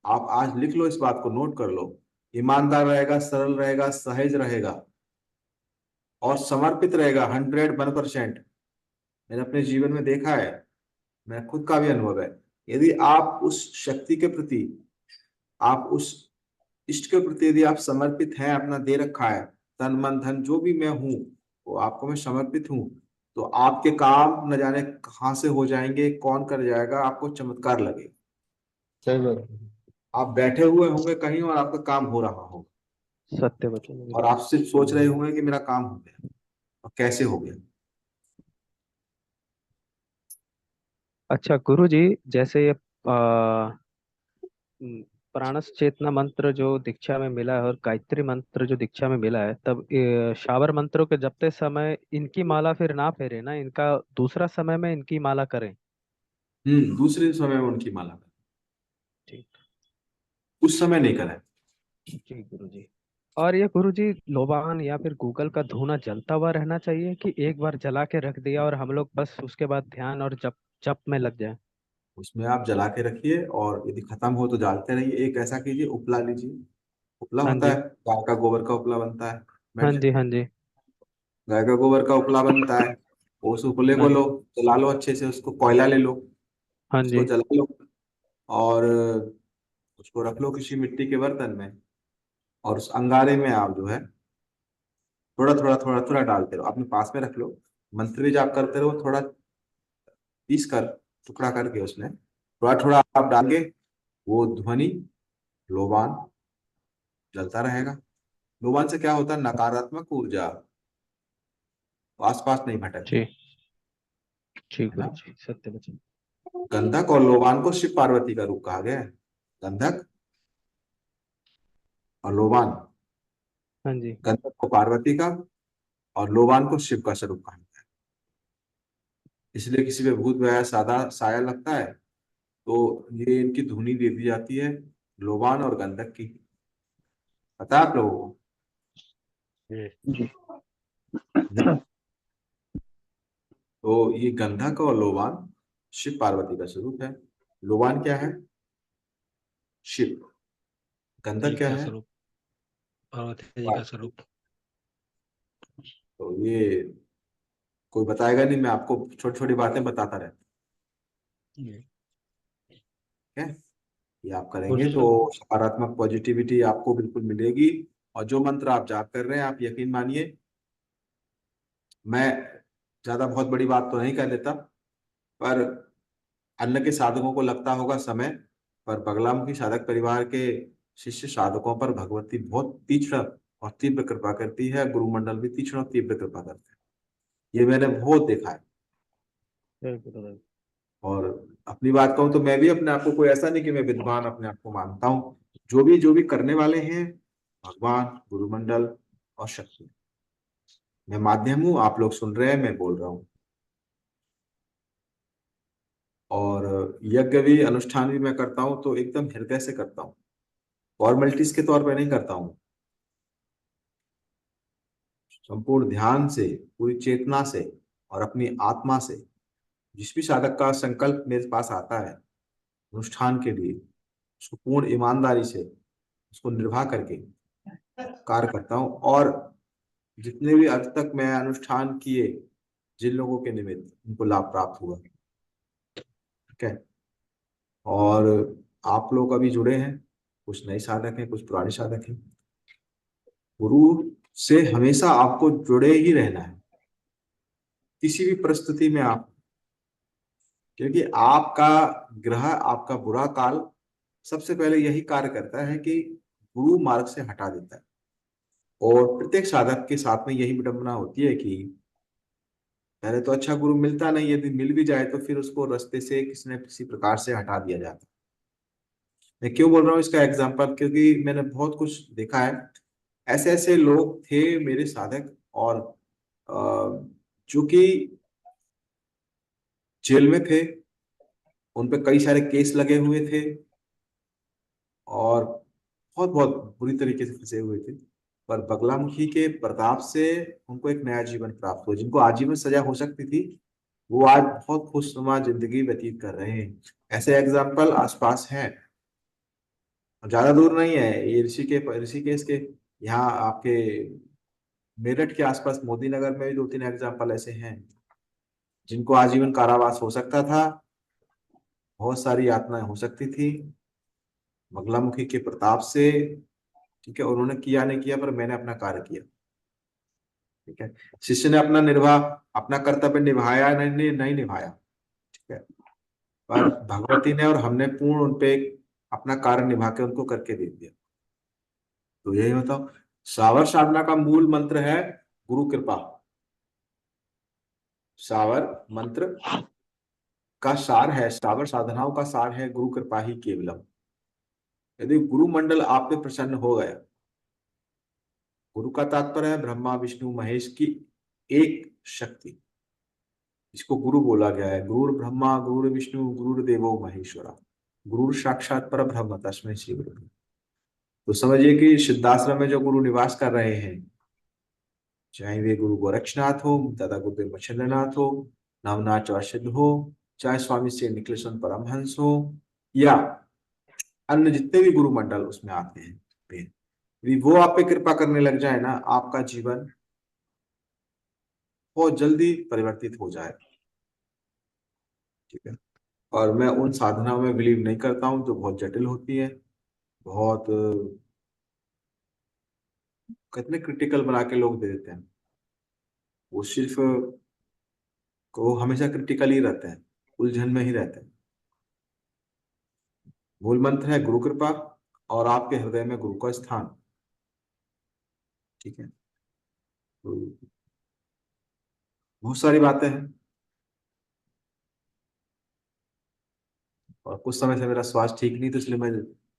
आप आज लिख लो, इस बात को नोट कर लो, ईमानदार रहेगा, सरल रहेगा, सहज रहेगा और समर्पित रहेगा 101%। मैंने अपने जीवन में देखा है, मेरा खुद का भी अनुभव है। यदि आप उस शक्ति के प्रति, आप उस इष्ट के प्रति यदि आप समर्पित हैं, अपना दे रखा है, तन मन धन जो भी मैं हूं वो आपको मैं समर्पित हूं, तो आपके काम न जाने कहाँ से हो जाएंगे, कौन कर जाएगा, आपको चमत्कार लगेगा। सही बात है। आप बैठे हुए होंगे कहीं और आपका काम हो रहा होगा, सत्य वचन और गुरुजी। आप सिर्फ सोच रहे होंगे कि मेरा काम हो गया, और कैसे हो गया। अच्छा गुरुजी, जैसे ये प्राणस चेतना मंत्र जो दीक्षा में मिला है और गायत्री मंत्र जो दीक्षा में मिला है, तब शावर मंत्रों के जपते समय इनकी माला फिर ना फेरे ना, इनका दूसरा समय में इनकी माला करें? दूसरे समय में उनकी माला करें, ठीक। उस समय नहीं करें। जी गुरुजी। और ये गुरुजी, लोबान या फिर गूगल का धुआं जलता हुआ रहना चाहिए कि एक बार जला के रख दिया और हम लोग बस उसके बाद ध्यान और जप जप में लग जाए? उसमें आप जला के रखिए, और यदि खत्म हो तो डालते रहिए। एक ऐसा कीजिए, उपला लीजिए, उपला हाँ होता जी। है, गाय का गोबर का उपला बनता है, हाँ मेंशन, जी। हाँ जी। गाय का गोबर का उपला बनता है, उस उपले को हाँ लो, जला लो अच्छे से, उसको कोयला ले लो, हाँ उसको जी। जला लो, और उसको रख लो किसी मिट्टी के बर्तन में, और उस अंगारे में आप जो है थोड़ा थोड़ा थोड़ा थोड़ा डालते रहो, अपने पास में रख लो, मंत्र भी जाप करते रहो, थोड़ा पीस कर, टुकड़ा करके उसमें थोड़ा थोड़ा आप डालेंगे, वो ध्वनि, लोबान जलता रहेगा। लोबान से क्या होता है? नकारात्मक ऊर्जा आसपास नहीं भटकती, जी। ठीक है गुरु ना? जी, सत्य वचन। गंधक और लोबान को शिव पार्वती का रूप कहा गया है। गंधक और लोबान, हाँ जी। गंधक को पार्वती का और लोबान को शिव का स्वरूप कहा गया है। इसलिए किसी पे भूत वगैरह सादा साया लगता है तो ये इनकी धुनी दे दी जाती है, लोबान और गंधक की। पता है आप लोगों को? जी। नहीं। तो ये गंधक और लोबान शिव पार्वती का स्वरूप है। लोबान क्या है? शिव। जी गंधक क्या का है? स्वरूप, पार्वती जी का पार्वती। स्वरूप। तो ये कोई बताएगा नहीं, मैं आपको छोटी छोटी बातें बताता रहता जी। हूं, ठीक है? ये आप करेंगे गुरुजी तो सकारात्मक पॉजिटिविटी आपको बिल्कुल मिलेगी। और जो मंत्र आप जाप कर रहे हैं, आप यकीन मानिए, मैं ज्यादा बहुत बड़ी बात तो नहीं कर देता, पर अन्य के साधकों को लगता होगा समय, पर बगलामुखी साधक परिवार के शिष्य साधकों पर भगवती बहुत तीक्ष्ण और तीव्र कृपा करती है, गुरुमंडल भी तीक्ष्ण और तीव्र कृपा करते हैं। ये मैंने बहुत देखा है। जय गुरुदेव। और अपनी बात कहूं तो मैं भी अपने आप को, कोई ऐसा नहीं कि मैं विद्वान अपने आप को मानता हूँ। जो भी करने वाले हैं, भगवान, गुरुमंडल और शक्ति। मैं माध्यम हूं, आप लोग सुन रहे हैं, मैं बोल रहा हूँ। और यज्ञ भी, अनुष्ठान भी मैं करता हूँ तो एकदम हृदय से करता हूँ, फॉर्मेलिटीज के तौर पर नहीं करता हूँ। संपूर्ण ध्यान से, पूरी चेतना से और अपनी आत्मा से। जिस भी साधक का संकल्प मेरे पास आता है अनुष्ठान के लिए, उसको पूर्ण ईमानदारी से उसको निर्वाह करके कार्य करता हूँ। और जितने भी अब तक मैं अनुष्ठान किए, जिन लोगों के निमित्त उनको लाभ प्राप्त हुआ, ठीक है। और आप लोग अभी जुड़े हैं, कुछ नए साधक हैं, कुछ पुराने साधक हैं। गुरु से हमेशा आपको जुड़े ही रहना है, किसी भी परिस्थिति में आप, क्योंकि आपका ग्रह, आपका बुरा काल सबसे पहले यही कार्य करता है कि गुरु मार्ग से हटा देता है। और प्रत्येक साधक के साथ में यही विडंबना होती है कि पहले तो अच्छा गुरु मिलता नहीं, यदि मिल भी जाए तो फिर उसको रास्ते से किसी न किसी प्रकार से हटा दिया जाता है। मैं क्यों बोल रहा हूँ इसका एग्जाम्पल, क्योंकि मैंने बहुत कुछ देखा है। ऐसे ऐसे लोग थे मेरे साधक, और जो कि जेल में थे, उन पे कई सारे केस लगे हुए थे और बहुत बहुत बुरी तरीके से फंसे हुए थे। पर बगलामुखी के प्रताप से उनको एक नया जीवन प्राप्त हुआ। जिनको आजीवन सजा हो सकती थी, वो आज बहुत खुशनुमा जिंदगी व्यतीत कर रहे हैं। ऐसे एग्जाम्पल आसपास हैं, ज्यादा दूर नहीं है। ये ऋषिकेश के यहाँ आपके मेरठ के आसपास मोदी नगर में भी 2-3 एग्जाम्पल ऐसे हैं जिनको आजीवन कारावास हो सकता था, बहुत सारी यातनाएं हो सकती थी। बगलामुखी के प्रताप से, ठीक है, उन्होंने किया नहीं किया, पर मैंने अपना कार्य किया, ठीक है। शिष्य ने अपना कर्तव्य निभाया, नहीं निभाया, ठीक है, पर भगवती ने और हमने पूर्ण उनपे अपना कार्य निभा के उनको करके दे दिया। तो यही बताओ, सावर साधना का मूल मंत्र है गुरु कृपा। सावर मंत्र का सार है, सावर साधनाओं का सार है गुरु कृपा ही केवलम। यदि गुरु मंडल आप पे प्रसन्न हो गया, गुरु का तात्पर्य है ब्रह्मा विष्णु महेश की एक शक्ति, इसको गुरु बोला गया है। गुरु ब्रह्मा गुरु विष्णु गुरु देवो महेश्वरा, गुरु साक्षात पर ब्रह्म तस्मै श्री गुरु। तो समझिए कि सिद्धाश्रम में जो गुरु निवास कर रहे हैं, चाहे वे गुरु गोरक्षनाथ हो, दादा गुरुदेव मच्छंद्रनाथ हो, नवनाथ चौरसिद्ध हो, चाहे स्वामी श्री निखिलेश्वर परमहंस हो, या अन्य जितने भी गुरु मंडल उसमें आते हैं, यदि वो आप पे कृपा करने लग जाए ना, आपका जीवन बहुत जल्दी परिवर्तित हो जाए, ठीक है। और मैं उन साधनाओं में बिलीव नहीं करता हूँ जो बहुत जटिल होती है, बहुत कितने क्रिटिकल बना के लोग दे देते हैं। वो सिर्फ वो हमेशा क्रिटिकल ही रहते हैं, उलझन में ही रहते हैं। मूल मंत्र है गुरु कृपा और आपके हृदय में गुरु का स्थान, ठीक है। तो बहुत सारी बातें हैं, और कुछ समय से मेरा स्वास्थ्य ठीक नहीं, तो इसलिए मैं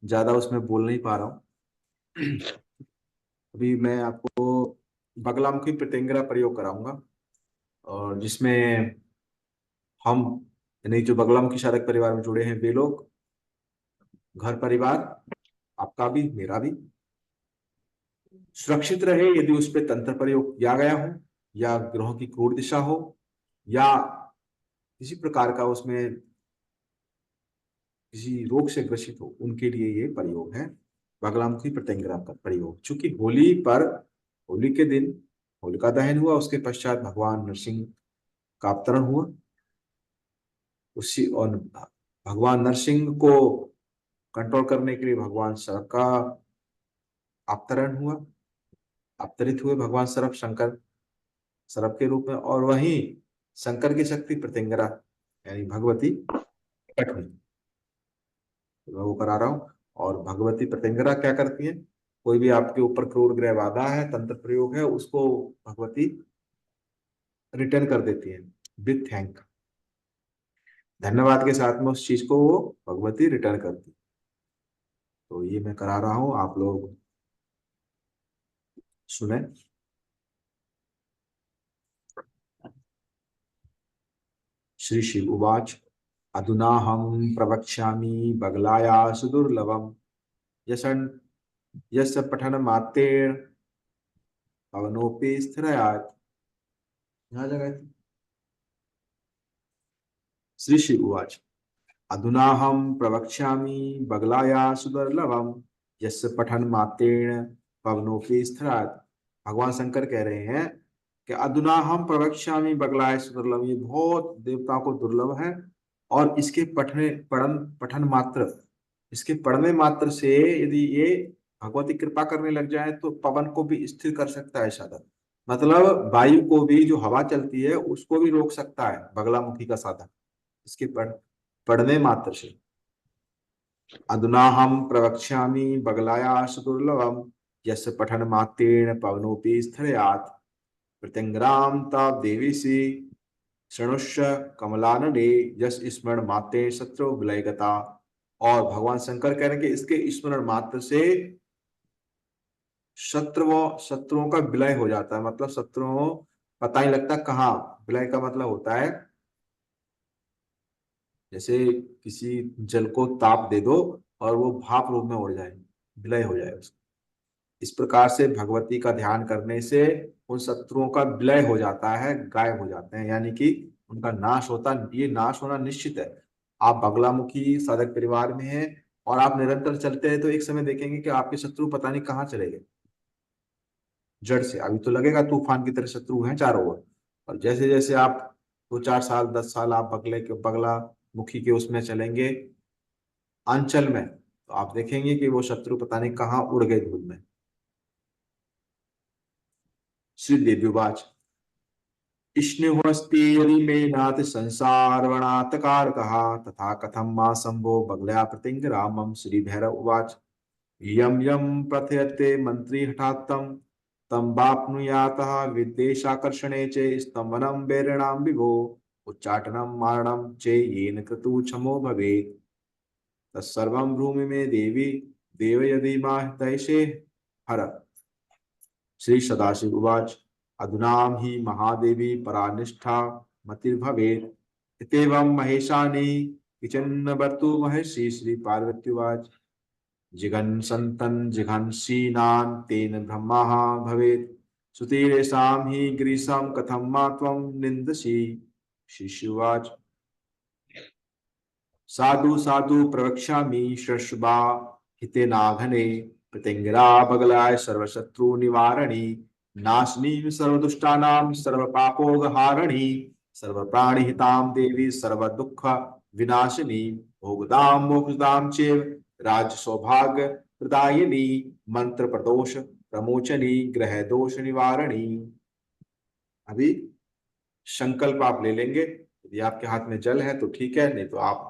ज्यादा उसमें बोल नहीं पा रहा हूँ। अभी मैं आपको बगलामुखी प्रत्यंगिरा प्रयोग कराऊंगा, और जिसमें हम, यानी जो बगलामुखी साधक परिवार में जुड़े हैं वे लोग, घर परिवार आपका भी मेरा भी सुरक्षित रहे। यदि उस पर तंत्र प्रयोग किया गया हो, या ग्रहों की क्रूर दिशा हो, या किसी प्रकार का उसमें किसी रोग से ग्रसित हो, उनके लिए ये प्रयोग है बगलामुखी प्रत्यंगिरा का प्रयोग। चूंकि होली के दिन होलिका दहन हुआ, उसके पश्चात भगवान नरसिंह का अवतरण हुआ, उसी और भगवान नरसिंह को कंट्रोल करने के लिए भगवान सर्प का अवतरण हुआ, अवतरित हुए भगवान सर्प, शंकर सर्प के रूप में। और वहीं शंकर की शक्ति प्रत्यंगिरा यानी भगवती प्रकट हुई। तो मैं वो करा रहा हूँ। और भगवती प्रतिंगरा क्या करती है, कोई भी आपके ऊपर क्रूर ग्रह बाधा है, तंत्र प्रयोग है, उसको भगवती रिटर्न कर देती है विथ थैंक, धन्यवाद के साथ में उस चीज को वो भगवती रिटर्न करती है। तो ये मैं करा रहा हूं, आप लोग सुने। श्री शिव उवाच अधुना हम प्रवक्ष्यामि बगलाया सुदुर्लभम यशन यस्य पठन मात्रेण पवनोपि स्थिरयात्। यहाँ जगह थी। श्री शिव उवाच अधुना हम प्रवक्ष्यामि बगलाया सुदुर्लभम यस्य पठन मात्रेण पवनोपि स्थिरयात्। भगवान शंकर कह रहे हैं कि अधुना हम प्रवक्ष्यामि बगलाय सुदुर्लभ, ये बहुत देवताओं को दुर्लभ है, और इसके पठन मात्र, इसके पढ़ने मात्र से यदि ये भगवती कृपा करने लग जाए तो पवन को भी स्थिर कर सकता है साधक। मतलब वायु को भी, जो हवा चलती है उसको भी रोक सकता है बगलामुखी का साधक इसके पढ़ने मात्र से। अधुना हम प्रवक्ष्यामि बगलाया सुदुर्लभम यस्य पठन मात्रेण पवनोपि स्थिरयात् प्रत्यंग्राम ताप देवीसी शृणुष्य कमलानने यश स्मरण माते शत्रु विलयगता। और भगवान शंकर कह रहे हैं कि इसके स्मरण मात्र से शत्रुओं का विलय हो जाता है। मतलब शत्रुओं पता ही लगता कहाँ, विलय का मतलब होता है जैसे किसी जल को ताप दे दो और वो भाप रूप में उड़ जाए, विलय हो जाए उसका। इस प्रकार से भगवती का ध्यान करने से उन शत्रुओं का विलय हो जाता है, गायब हो जाते हैं, यानी कि उनका नाश होता, ये नाश होना निश्चित है। आप बगलामुखी साधक परिवार में हैं और आप निरंतर चलते हैं तो एक समय देखेंगे कि आपके शत्रु पता नहीं कहाँ चले गए जड़ से। अभी तो लगेगा तूफान की तरह शत्रु हैं चारों ओर, और जैसे जैसे आप 2-4 साल 10 साल आप बगला मुखी के उसमें चलेंगे अंचल में, तो आप देखेंगे कि वो शत्रु पता नहीं कहाँ उड़ गए धूल में। श्री देव्युवाच इष्णुस्ति यदि मे नाथ संसारवणात्कारकः तथा कथम मा शंभो बगलया प्रतिंगरा मम। श्री भैरव उवाच यम यम प्रथयते मंत्री हठात्तम तम वाप्नुयातः विद्वेषाकर्षणे च स्तंभनं वैरिणां विभो उच्चाटनं मारणं च येन क्रतु क्षमो भवेत् तत्सर्वं भूमि में देवी देव यदि माह तैषे हर। श्री सदाशिव उवाच अधुना हि महादेवी परानिष्ठा मतिर्भवेत् इत्येवं महेशानि किचन्नवर्तु महर्षि। श्री पार्वती उवाच जिघन् सन्तन् जिघंसीनान् तेन ब्रह्मा भवेत् सुतीरेषां हि गिरीशं कथं मा त्वं निन्दसि। शिशुवाच साधु साधु प्रवक्ष्यामि श्रश्वा हितेनाघने प्रतिंगिरा बगलाय सर्वशत्रु निवारणी नाशनी सर्वदुष्टानां सर्वपापोगहारिणी सर्वप्राणिहितां देवी सर्वदुःख विनाशिनी भोगदां मोक्षदां चैव राज्य सौभाग्य प्रदायिनी मंत्र प्रदोष प्रमोचनी ग्रह दोष निवारणी। अभी संकल्प आप ले लेंगे, यदि आपके हाथ में जल है तो ठीक है, नहीं तो आप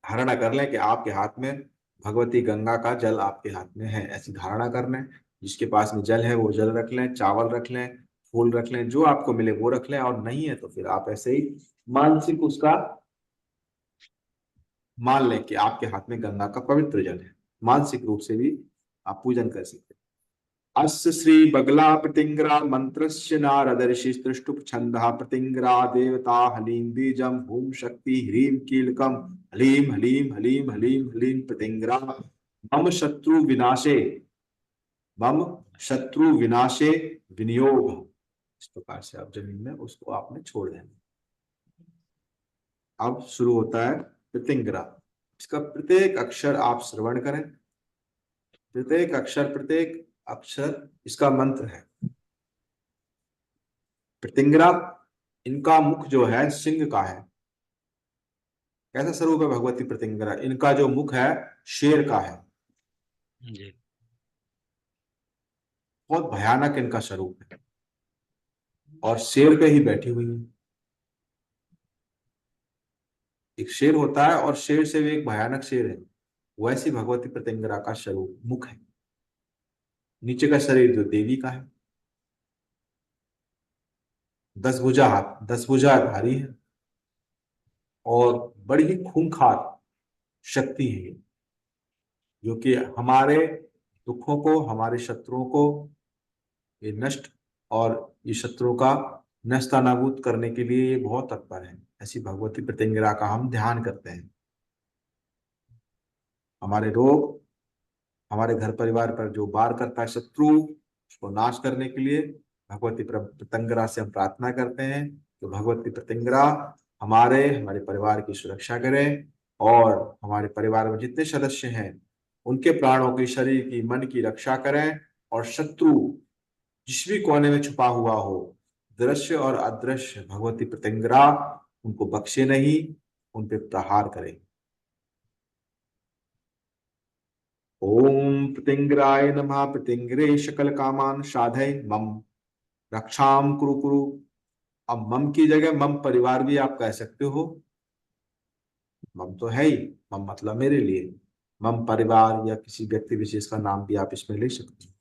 धारणा कर लें कि आपके हाथ में भगवती गंगा का जल आपके हाथ में है, ऐसी धारणा कर लें। जिसके पास में जल है वो जल रख लें, चावल रख लें, फूल रख लें, जो आपको मिले वो रख लें, और नहीं है तो फिर आप ऐसे ही मानसिक उसका मान लें कि आपके हाथ में गंगा का पवित्र जल है। मानसिक रूप से भी आप पूजन कर सकते हैं। अस्य श्री बगला प्रतिंग्रा मंत्रस्य नारद ऋषि तृष्टुप छंदः प्रतिंग्रा देवता हलीम बीजम भूम शक्ति ह्रीम कीलकम हलीम हलीम हलीम हलीम हलीम प्रतिंग्रा मम शत्रु विनाशे, मम शत्रु विनाशे विनियोग। इस प्रकार से आप जमीन में उसको आपने छोड़ देना। अब शुरू होता है प्रतिंग्रा। इसका प्रत्येक अक्षर आप श्रवण करें, प्रत्येक अक्षर इसका मंत्र है। प्रतिंग्रा, इनका मुख जो है सिंह का है। कैसा स्वरूप है भगवती प्रतिंग्रा? इनका जो मुख है शेर का है, जी बहुत भयानक इनका स्वरूप है, और शेर पे ही बैठी हुई है। एक शेर होता है और शेर से भी एक भयानक शेर है, वैसी भगवती प्रत्यंगिरा का स्वरूप मुख है। नीचे का शरीर जो देवी का है, 10 भुजा हाथ, 10 भुजा धारी है और बड़ी ही खूंखार शक्ति है ये, जो कि हमारे दुखों को, हमारे शत्रुओं को ये नष्ट और ये शत्रुओं का नस्तानाबूद करने के लिए ये बहुत तत्पर है। ऐसी भगवती प्रत्यंगिरा का हम ध्यान करते हैं। हमारे रोग, हमारे घर परिवार पर जो वार करता है शत्रु, उसको नाश करने के लिए भगवती प्रत्यंगिरा से हम प्रार्थना करते हैं कि भगवती प्रत्यंगिरा हमारे परिवार की सुरक्षा करें और हमारे परिवार में जितने सदस्य हैं उनके प्राणों की, शरीर की, मन की रक्षा करें और शत्रु जिस भी कोने में छुपा हुआ हो, दृश्य और अदृश्य भगवती प्रत्यंगिरा उनको बख्शे नहीं, उन पे प्रहार करे। ओम प्रत्यंगिराय नमः। प्रत्यंगिरे सकल कामान साधय मम रक्षाम कुरु कुरु। अब मम की जगह मम परिवार भी आप कह सकते हो। मम तो है ही, मम मतलब मेरे लिए, मम परिवार या किसी व्यक्ति विशेष का नाम भी आप इसमें ले सकते हो।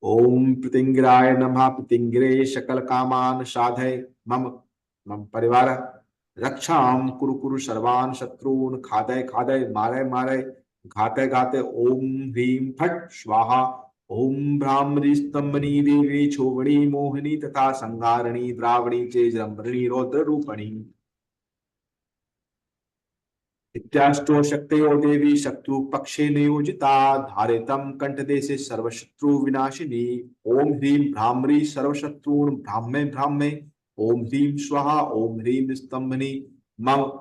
ओम प्रत्यंगिराय नमः। प्रत्यंगिरे सकल कामान साधय मम, मम परिवार रक्षाम कुरु कुरु सर्वान शत्रून खादय खादय मारय मारय घातय घातय। ओम ह्रीं फट स्वाहा। ओम भ्रामरी स्तंभनी देवी छोवणी मोहिनी तथा संहारिणी द्रावणी चेजरंभरिणी रौद्र रूपणी। इत्याष्टो शक्तयो देवी शत्रु पक्षे नियोजिता धारितम कंठदेशे सर्वशत्रु विनाशिनी। ओम ह्रीं भ्रामरी सर्वशत्रून् ब्राह्मे ब्राह्मे। ओम ह्रीं स्वाहा। ओम ह्रीं स्तंभनी मम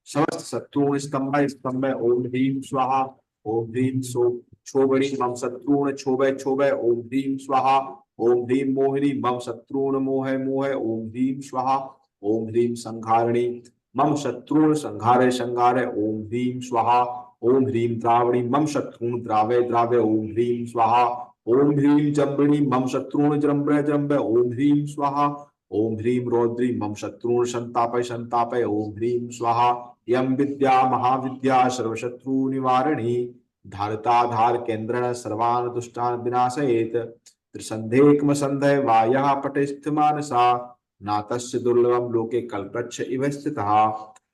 समस्त शत्रून् स्तंभ स्तंभ। ओम ह्रीं स्वाहा। ओम ह्रीं क्षोभणी मम शत्रून् क्षोभय क्षोभय। ओम ह्रीं स्वाहा। ओम ह्रीं मोहिनी मम शत्रून् मोहय मोहय। ओम ह्रीं स्वाहा। ओम ह्रीं संहारिणी मम शत्रून् संहारय संहारय। ओम ह्रीं स्वाहा। ओम ह्रीं द्रावणी मम शत्रून् द्रावय द्रावय। ओम ह्रीं स्वाहा। ओम ह्रीं जम्बिणी मम शत्रून् जृंभय जृंभय। ओम ह्रीं स्वाहा। ओम ह्रीं रौद्री मम शत्रून् संतापय संतापय। ओम ह्रीं स्वाहा। यम विद्या महाविद्या सर्वशत्रु निवारिणी धारिता धार केन्द्रण सर्वान् दुष्टान् विनाशयेत्। त्रिसन्धेकम संधय वायः पटे मानसा नातस्य दुर्लभम लोके कल्पच्छ इव स्थितः।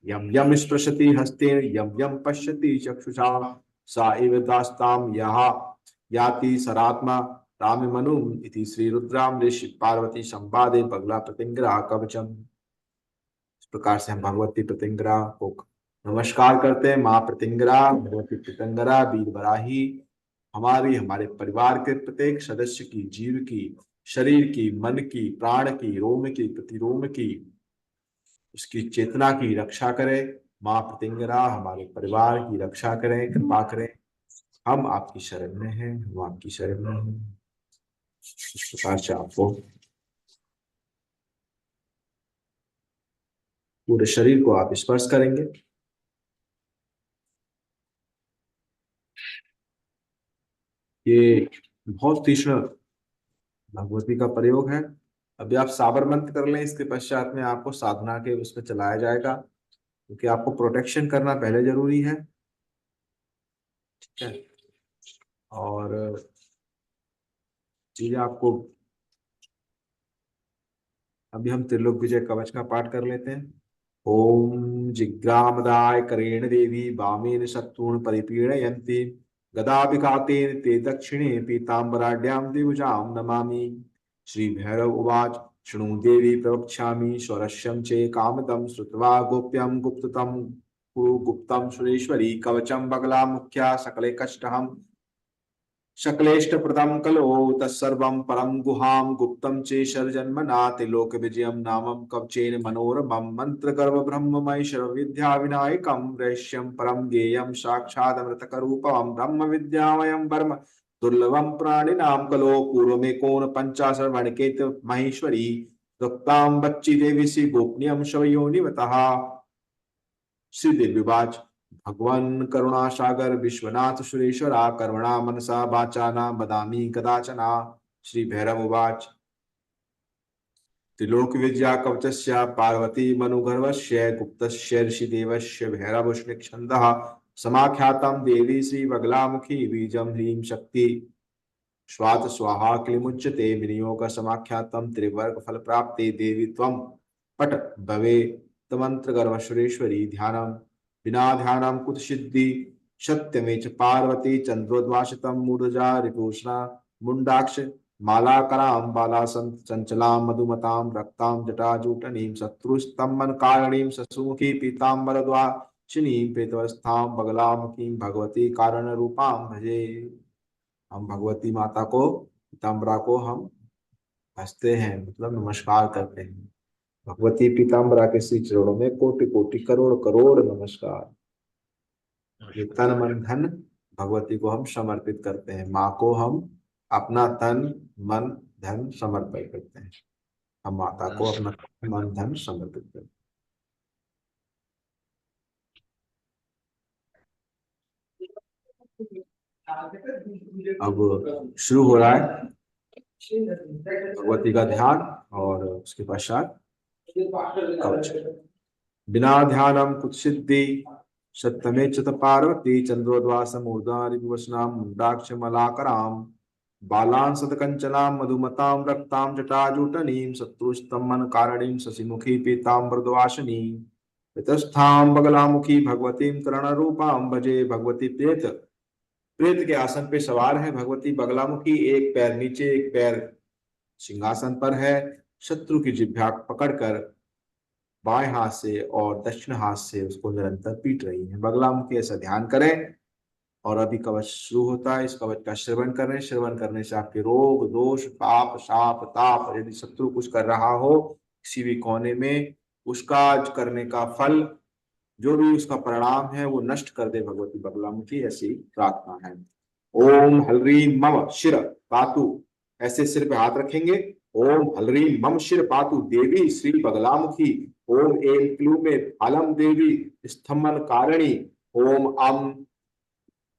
यम यम स्पृशति हस्तेन यम यम पश्यति चक्षुषा सा इव दास्ताम यः याति सरात्मा राम मनु इति श्री रुद्राम ऋषि पार्वती संवादे बगला प्रत्यंगिरा कवचम। इस प्रकार से हम भगवती प्रत्यंगिरा को नमस्कार करते हैं। माँ प्रत्यंगिरा, भगवती प्रत्यंगिरा, वीर बराही हमारे परिवार के प्रत्येक सदस्य की, जीव की, शरीर की, मन की, प्राण की, रोम की, प्रतिरोम की, उसकी चेतना की रक्षा करें। माँ प्रत्यंगिरा हमारे परिवार की रक्षा करें, कृपा करें। हम आपकी शरण में हैं, हम आपकी शरण में हैं। इस प्रकार से आपको पूरे शरीर को आप स्पर्श करेंगे। ये बहुत तीक्ष्ण भगवती का प्रयोग है। अभी आप साबर मंत्र कर लें, इसके पश्चात में आपको साधना के उसमें चलाया जाएगा, क्योंकि आपको प्रोटेक्शन करना पहले जरूरी है। ठीक है, और चीजें आपको, अभी हम त्रिलोक विजय कवच का पाठ कर लेते हैं। ओम जिग्रामदाय करेण देवी वामेन शत्रून् परिपीडयन्ति गदा विघातेन ते दक्षिणे पीताम्बराढ्यां द्विभुजां नमामि। श्री भैरव उवाच शृणु देवी प्रवक्ष्यामि स्वरस्यं चे कामदं श्रुत्वा गोप्यं गुप्ततम कुरु गुप्तं सुरेश्वरी कवचं बगला मुख्या सकले कष्टहं शकलेष्टप्रदं कलो तत्सर्वं परं गुहां गुप्तं चेशर्जन्मना त्रिलोक विजयं नामं कवचेन मनोरमं मन्त्रगर्भ ब्रह्ममैश्वर विद्या विनायकं रहस्यं परं ज्ञेयं साक्षादमृतकरूपं ब्रह्म विद्यामयं वर्म दुर्लभं प्राणिनां कलो पूर्वमेकोन पंचाशर्वणकेत महेश्वरी दुक्तां बच्ची देवी श्री गोपनीयं शवयोनिवतः। श्रीदेव्युवाच भगवन् करुणासागर विश्वनाथ सुरेश्वरा कर्मणा मनसा वाचा न वदामि कदाचन। श्री भैरव उवाच त्रिलोक विद्या कवचस्य पार्वती मनुगर्वस्य गुप्तस्य ऋषिदेवस्य भैरवोष्णिक छन्दः समाख्यातं देवी श्री बगलामुखी बीजं ह्रीं शक्ति स्वात स्वाहा क्लीमुच्यते विनियोग समाख्यातं त्रिवर्ग फल प्राप्ते देवी त्वं पट भवे तमंत्र गर्भश्वरेश्वरी ध्यानम बिना ध्यानम कुत सिद्धि सत्यमे च पार्वती चंद्रोद्वासितं मूर्धा रिपुष्णा मुंडाक्ष मालाकरां बालासं चंचलां मधुमतां रक्तां जटाजूटनीं शत्रुस्तम्भन कारणीं ससुमुखी पीताम्बरद्वासिनीं प्रेतवस्थां बगलामुखीं भगवती कारण रूपां भजे। हम भगवती माता को पीताम्बरा को हम हंसते हैं, मतलब नमस्कार करते हैं। भगवती पीताम्बरा के श्री चरणों में कोटि कोटि करोड़ करोड़ नमस्कार। ये तन मन धन भगवती को हम समर्पित करते हैं। माँ को हम अपना तन मन धन समर्पित करते हैं। हम माता को अपना मन धन समर्पित करते हैं। अब शुरू हो रहा है भगवती का ध्यान और उसके पश्चात कवच। बिना ध्यानम कुत्सिद्धि सत्यमे च पार्वती चंद्रोद्वासमूर्धारिवसनां मुंडाक्ष मलाकरां बालां सतकंचनां मधुमतां रक्तां जटाजूटनीं शत्रुस्तम्भन कारणीं शशिमुखी पीताम्बरद्वासिनीं पितस्थां बगलामुखी भगवतीं करणरूपां भजे। भगवती प्रेत के आसन पे सवार है भगवती बगलामुखी। एक पैर नीचे एक पैर सिंहासन पर है। शत्रु की जिह्वा पकड़कर बाएं हाथ से और दक्षिण हाथ से उसको निरंतर पीट रही है। बगलामुखी ऐसा ध्यान करें। और अभी कवच शुरू होता है। इस कवच का श्रवण करें। श्रवण करने से आपके रोग दोष पाप शाप ताप, यदि शत्रु कुछ कर रहा हो किसी भी कोने में, उसका करने का फल जो भी उसका परिणाम है वो नष्ट कर दे भगवती बगलामुखी, ऐसी प्रार्थना है। ओम हलरीम मम शिर पातु, ऐसे सिर पे हाथ रखेंगे। ओम हलरीम मम शिर पातु देवी श्री बगलामुखी। ओम एम क्लूमे फलम देवी स्तंभन कारिणी। ओम अम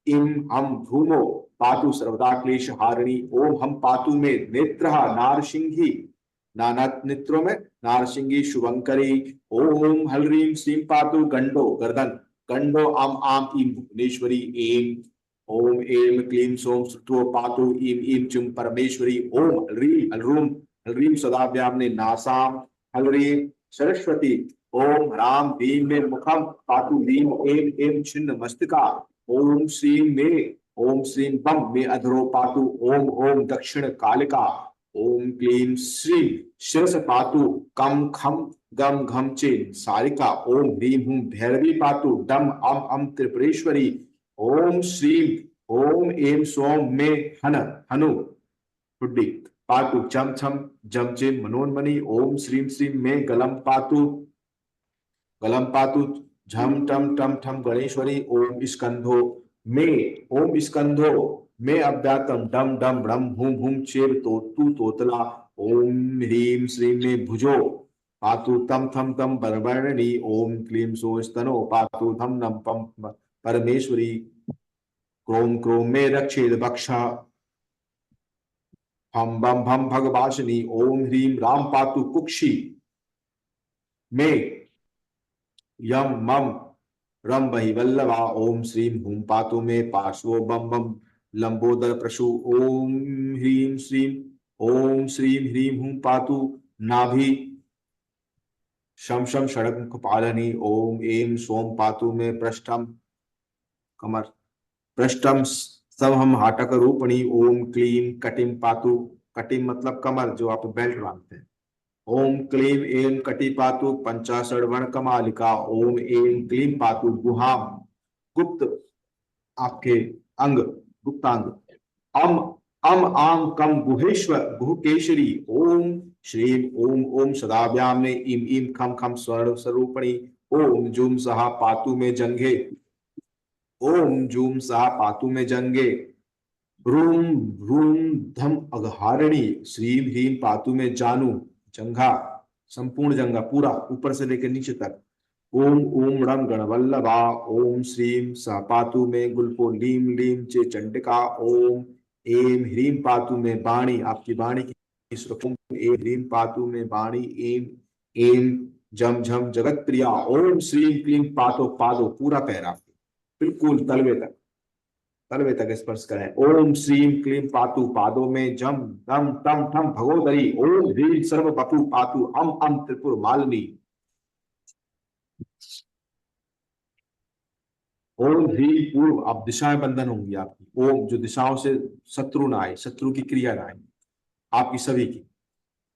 इम हम भूमो पातु सर्वदा क्लेश हारिणी। ओम हम पातु में नेत्र नारसिंही, नाना नेत्रों में नारसिंही शुभंकरी। ओम हलरीम श्रीम पातु गंडो गर्दन गंडो अम आम इम भुवनेश्वरी। एम ओम एम क्लीम सोम सुत्रो पातु इम इम चुम परमेश्वरी। ओम हलरीम हलरूम हलरीम सदा व्यामने नासाम हलरीम सरस्वती। ओम राम भीम में मुखम पातु लीम एम एम छिन्न मस्तिका। ओम श्रीम में ओम श्रीम बम में अधरो पातु। ओम ओम दक्षिण कालिका। ओम क्लीम श्रीम शिरस पातु कम खम गम घम चेन सारिका। ओम ह्रीम हुम भैरवी पातु डम अम अम त्रिपुरेश्वरी। ओम श्रीम ओम एम सोम में हन हनु हुड्डी पातु चम छम जम चेन मनोन्मणि। ओम श्रीम श्रीम में गलम पातु झम टम टम ठम गणेश्वरी। ओम स्कंधो में अव्यातम डम डम ब्रह्म हुम हुम चेर तोतु तोतला। ओम ह्रीम श्रीम में भुजो पातु तम थम तम बरबर्णी। ओम क्लीम सो स्तनो पातु धम नम पम परमेश्वरी। क्रोम क्रोम में रक्षेद बक्षा हम बम भम भगवासिनी। ओम ह्रीम राम पातु कुक्षी में यम मम रम बहि वल्लभा। ओम श्रीम हुम पातु में पार्श्वो बम बम लंबोदर प्रशु। ओम श्रीम ह्रीम हुम पातु नाभि शम शम षडक पालनी। ओम एम सोम पातु में पृष्ठम कमर पृष्ठम सब हम हाटक रूपणी। ओम क्लीम कटिम पातु, कटिम मतलब कमर जो आप बेल्ट बांधते हैं। ओम क्लीम एम कटी पातु पंचाशण कमालिका। ओम एम क्लीम पातु गुहाम गुप्त आपके अंग गुप्तांग। अम आम कम गुहेश्वर गुहकेशरी। ओम श्रीम ओम ओम सदा व्याम में इम इम खम खम स्वर्ण स्वरूपणी। ओम जूम सहा पातु में जंघे। ओम जूम सहा पातु में जंगे। रूम रूम धम अघहारिणी। श्रीम ह्रीम पातु में जानू जंघा, संपूर्ण जंघा पूरा ऊपर से लेकर नीचे तक। ओम ओम रम गणवल्लभा। ओम श्रीम सहपातु में गुल्फो लीम लीम चे चंडिका। ओम एम ह्रीम पातु में बाणी आपकी बाणी की सुरक्षुम एं ह्रीं पातु मे वाणी एं एं झम झम जगत प्रिया ओम श्रीं क्लीं पातो पादो पूरा पैरा बिल्कुल तलवे तक स्पर्श करें। ओम श्रीं क्लीं पातु पादों में जम तम तम ठम भगोदरी ओम ह्रीं सर्व बपु पातु अम त्रिपुर मालिनी। ओम ह्रीं पूर्व, अब दिशाएं बंधन होंगी आपकी। ओम जो दिशाओं से शत्रु ना आए, शत्रु की क्रिया ना आए आपकी सभी की।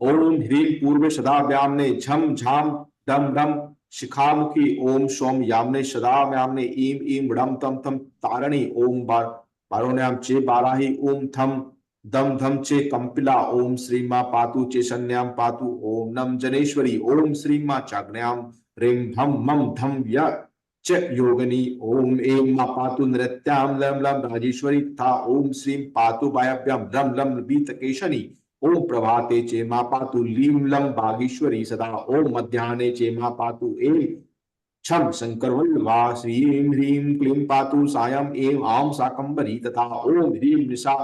ओम ह्रीं पूर्व सदा व्यामने झम झाम डम डम शिखामुखी ओम सोम यामने सदा व्यामने ईम ईम डम तम तम तारणी ओम बारोण्याम चे बाराही ओम थम दम धम चे कंपिला ओम श्री मां पातु चे शन्याम पातु ओम नम जनेश्वरी ओम श्री मां चाग्न्याम रेम भम मम धम य च योगिनी ओम एं मां पातु नृत्याम लम लम राजेश्वरी तथा ओम श्रीं पातु वायव्याम लम लम बीतकेशनी ओम प्रभाते चे मां पातु लीं लम बागेश्वरी सदा ओम मध्याह्ने चे मां पातु एं छम शंकरवल्लभा श्रीं ह्रीं क्लीं पातु सायं एं आम शाकंभरी तथा ओम ह्रीं निशा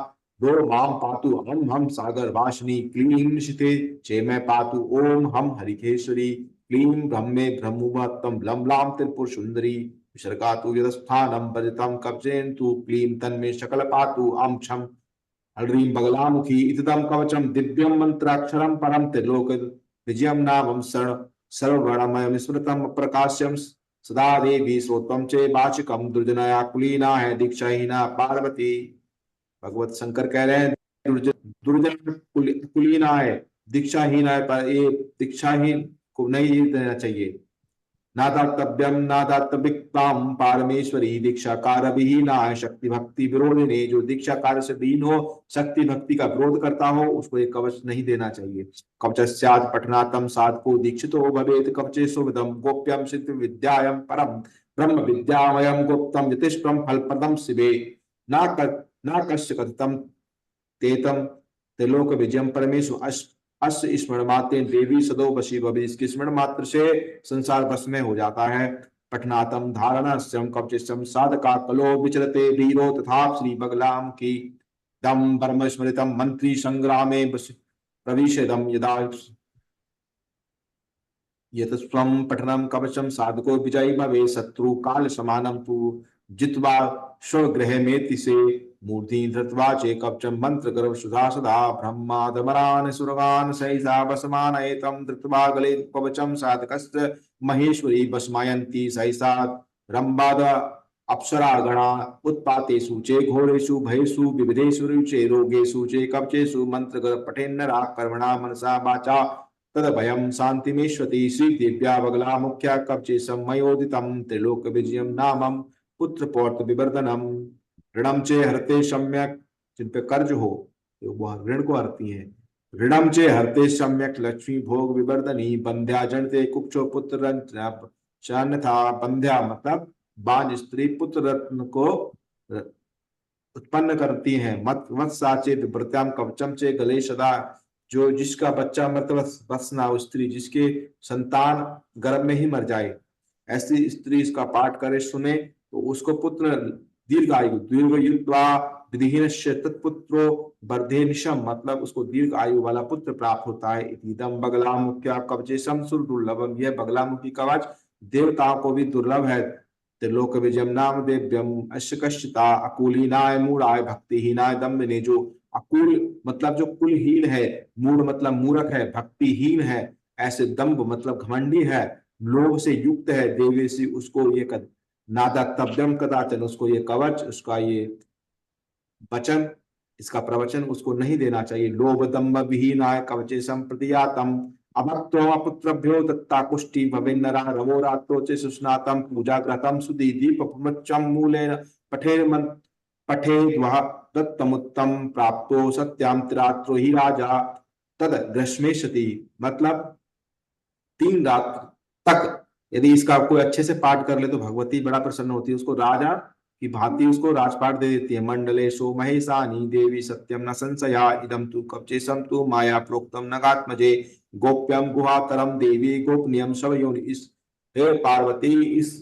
दो माम पातु हम सागर वासिनी क्लीं निशिते चे मैं पातु ओम हम हरिकेश्वरी क्लीं ब्रह्मे ब्रह्मोत्तम लम लाम त्रिपुर सुंदरी विसर्गातु यदस्थानम भजतम कवचेन्तु क्लीं तन्मे सकल पातु अम छम ह्रीं बगलामुखी इतदम कवचम दिव्यम मंत्राक्षरम परम त्रिलोक विजयम नामम सर्ववर्णमय स्मृतम प्रकाश्यम सदा देवी श्रोतम चे वाचिकम दुर्जनया कुलीना है दीक्षाहीना पार्वती। भगवत शंकर कह रहे हैं दुर्जन कुलीना है, दीक्षाहीन है, पर ये दीक्षाहीन को नहीं देना चाहिए। नादातव्यम नादातव्यक्ताम पारमेश्वरी दीक्षा कार्य विहीना है शक्ति भक्ति विरोधिनी, जो दीक्षा कार्य से विहीन हो, शक्ति भक्ति का विरोध करता हो, उसको एक कवच नहीं देना चाहिए। कवचस्यात् पठनातम साधको दीक्षितो भवेत् कवचेषु विदम गोप्यम सिद्ध विद्यायम परम ब्रह्म विद्यामयम गुप्तम यतिष्प्रम फलप्रदम शिवे ना कश्य कथितम तेतम त्रिलोक विजयम परमेश्वर अस्य स्मरण मात्र देवी सदो वशी भवे, इसके स्मरण मात्र से संसार बस में हो जाता है। पठनातम धारणस्यम कवचेशम साधका कलो विचरते वीरो तथा श्री बगलाम की दम परम स्मृतम मंत्री संग्रामे प्रविशदम यदा यतस्वम पठनम कवचम साधको विजयी भवे शत्रु काल समानम तु जित्वा स्वगृह में से मूर्ति धृत्वा चे कवचम मंत्र गर्भ सुधा सदा ब्रह्मादमरान सुरगान सहिता वसमान एतम धृत्वा गले कवचम साधकस्य महेश्वरी वसमायन्ती सहिता रंबाद अप्सरा गणा उत्पातेषु चे घोरेषु भयेषु विविधेषु रुचे रोगेषु चे कवचेषु मंत्र गर्भ पठेन्नरा कर्मणा मनसा वाचा तदभयम शांतिमेश्वती श्री दिव्या बगला मुख्या कवचे सम्मयोदितम त्रिलोक विजयम नामम पुत्र पौत्र विवर्धनम ऋणम चे हरते सम्यक, जिन पे कर्ज हो वो ऋण को हरती हैं। ऋणम चे हरते सम्यक लक्ष्मी भोग विवर्धनी बंध्या जनते कुक्षो पुत्र था। बंध्या मतलब बांझ स्त्री पुत्र रत्न को उत्पन्न करती हैं। मत साचे विव्रत्याम कवचम चे गले सदा, जो जिसका बच्चा मृत वत्सना स्त्री जिसके संतान गर्भ में ही मर जाए, ऐसी स्त्री इसका पाठ करे सुने तो उसको पुत्र दीर्घायु दीर्घ युद्धा विधिहीनस्य तत्पुत्रो वर्धेनिशम, मतलब उसको दीर्घ आयु वाला पुत्र प्राप्त होता है। इदम बगला मुख्या कवचेशम सुरदुर्लभम, यह बगलामुखी कवच देवताओं को भी दुर्लभ है। त्रिलोक विजयम नाम देव्यम अश्यकश्चिता अकुलीनाय मूढ़ाय भक्तिहीनाय दम्भिने, जो अकुल मतलब जो कुलहीन है, मूढ़ मतलब मूर्ख है, भक्तिहीन है, ऐसे दम्भ मतलब घमंडी है, लोभ से युक्त है, देवेशी उसको ये नादातव्यम कदाचन, उसको ये कवच उसका ये वचन इसका प्रवचन उसको नहीं देना चाहिए। लोभ दम्भ विहीनाय कवचे संप्रतियातम अभक्तो पुत्रभ्यो दत्ता कुष्टि भवेन्नरा रवो रात्रो च सुस्नातम पूजाग्रतम सुदी दीपमुच्चम मूलेन पठेद्वः दत्तमुत्तम प्राप्तो सत्याम त्रिरात्रो ही राजा तद ग्रश्मेशति, मतलब 3 रात तक यदि इसका कोई अच्छे से पाठ कर ले तो भगवती बड़ा प्रसन्न होती है, उसको राजा की भांति उसको राजपाट दे देती है। मंडलेशो महेशानी देवी सत्यम न संशया इदम तु कवचेशम तु माया प्रोक्तम नगात्मजे गोप्यम गुहातरम देवी गोपनीयम सब योनि, इस हे पार्वती इस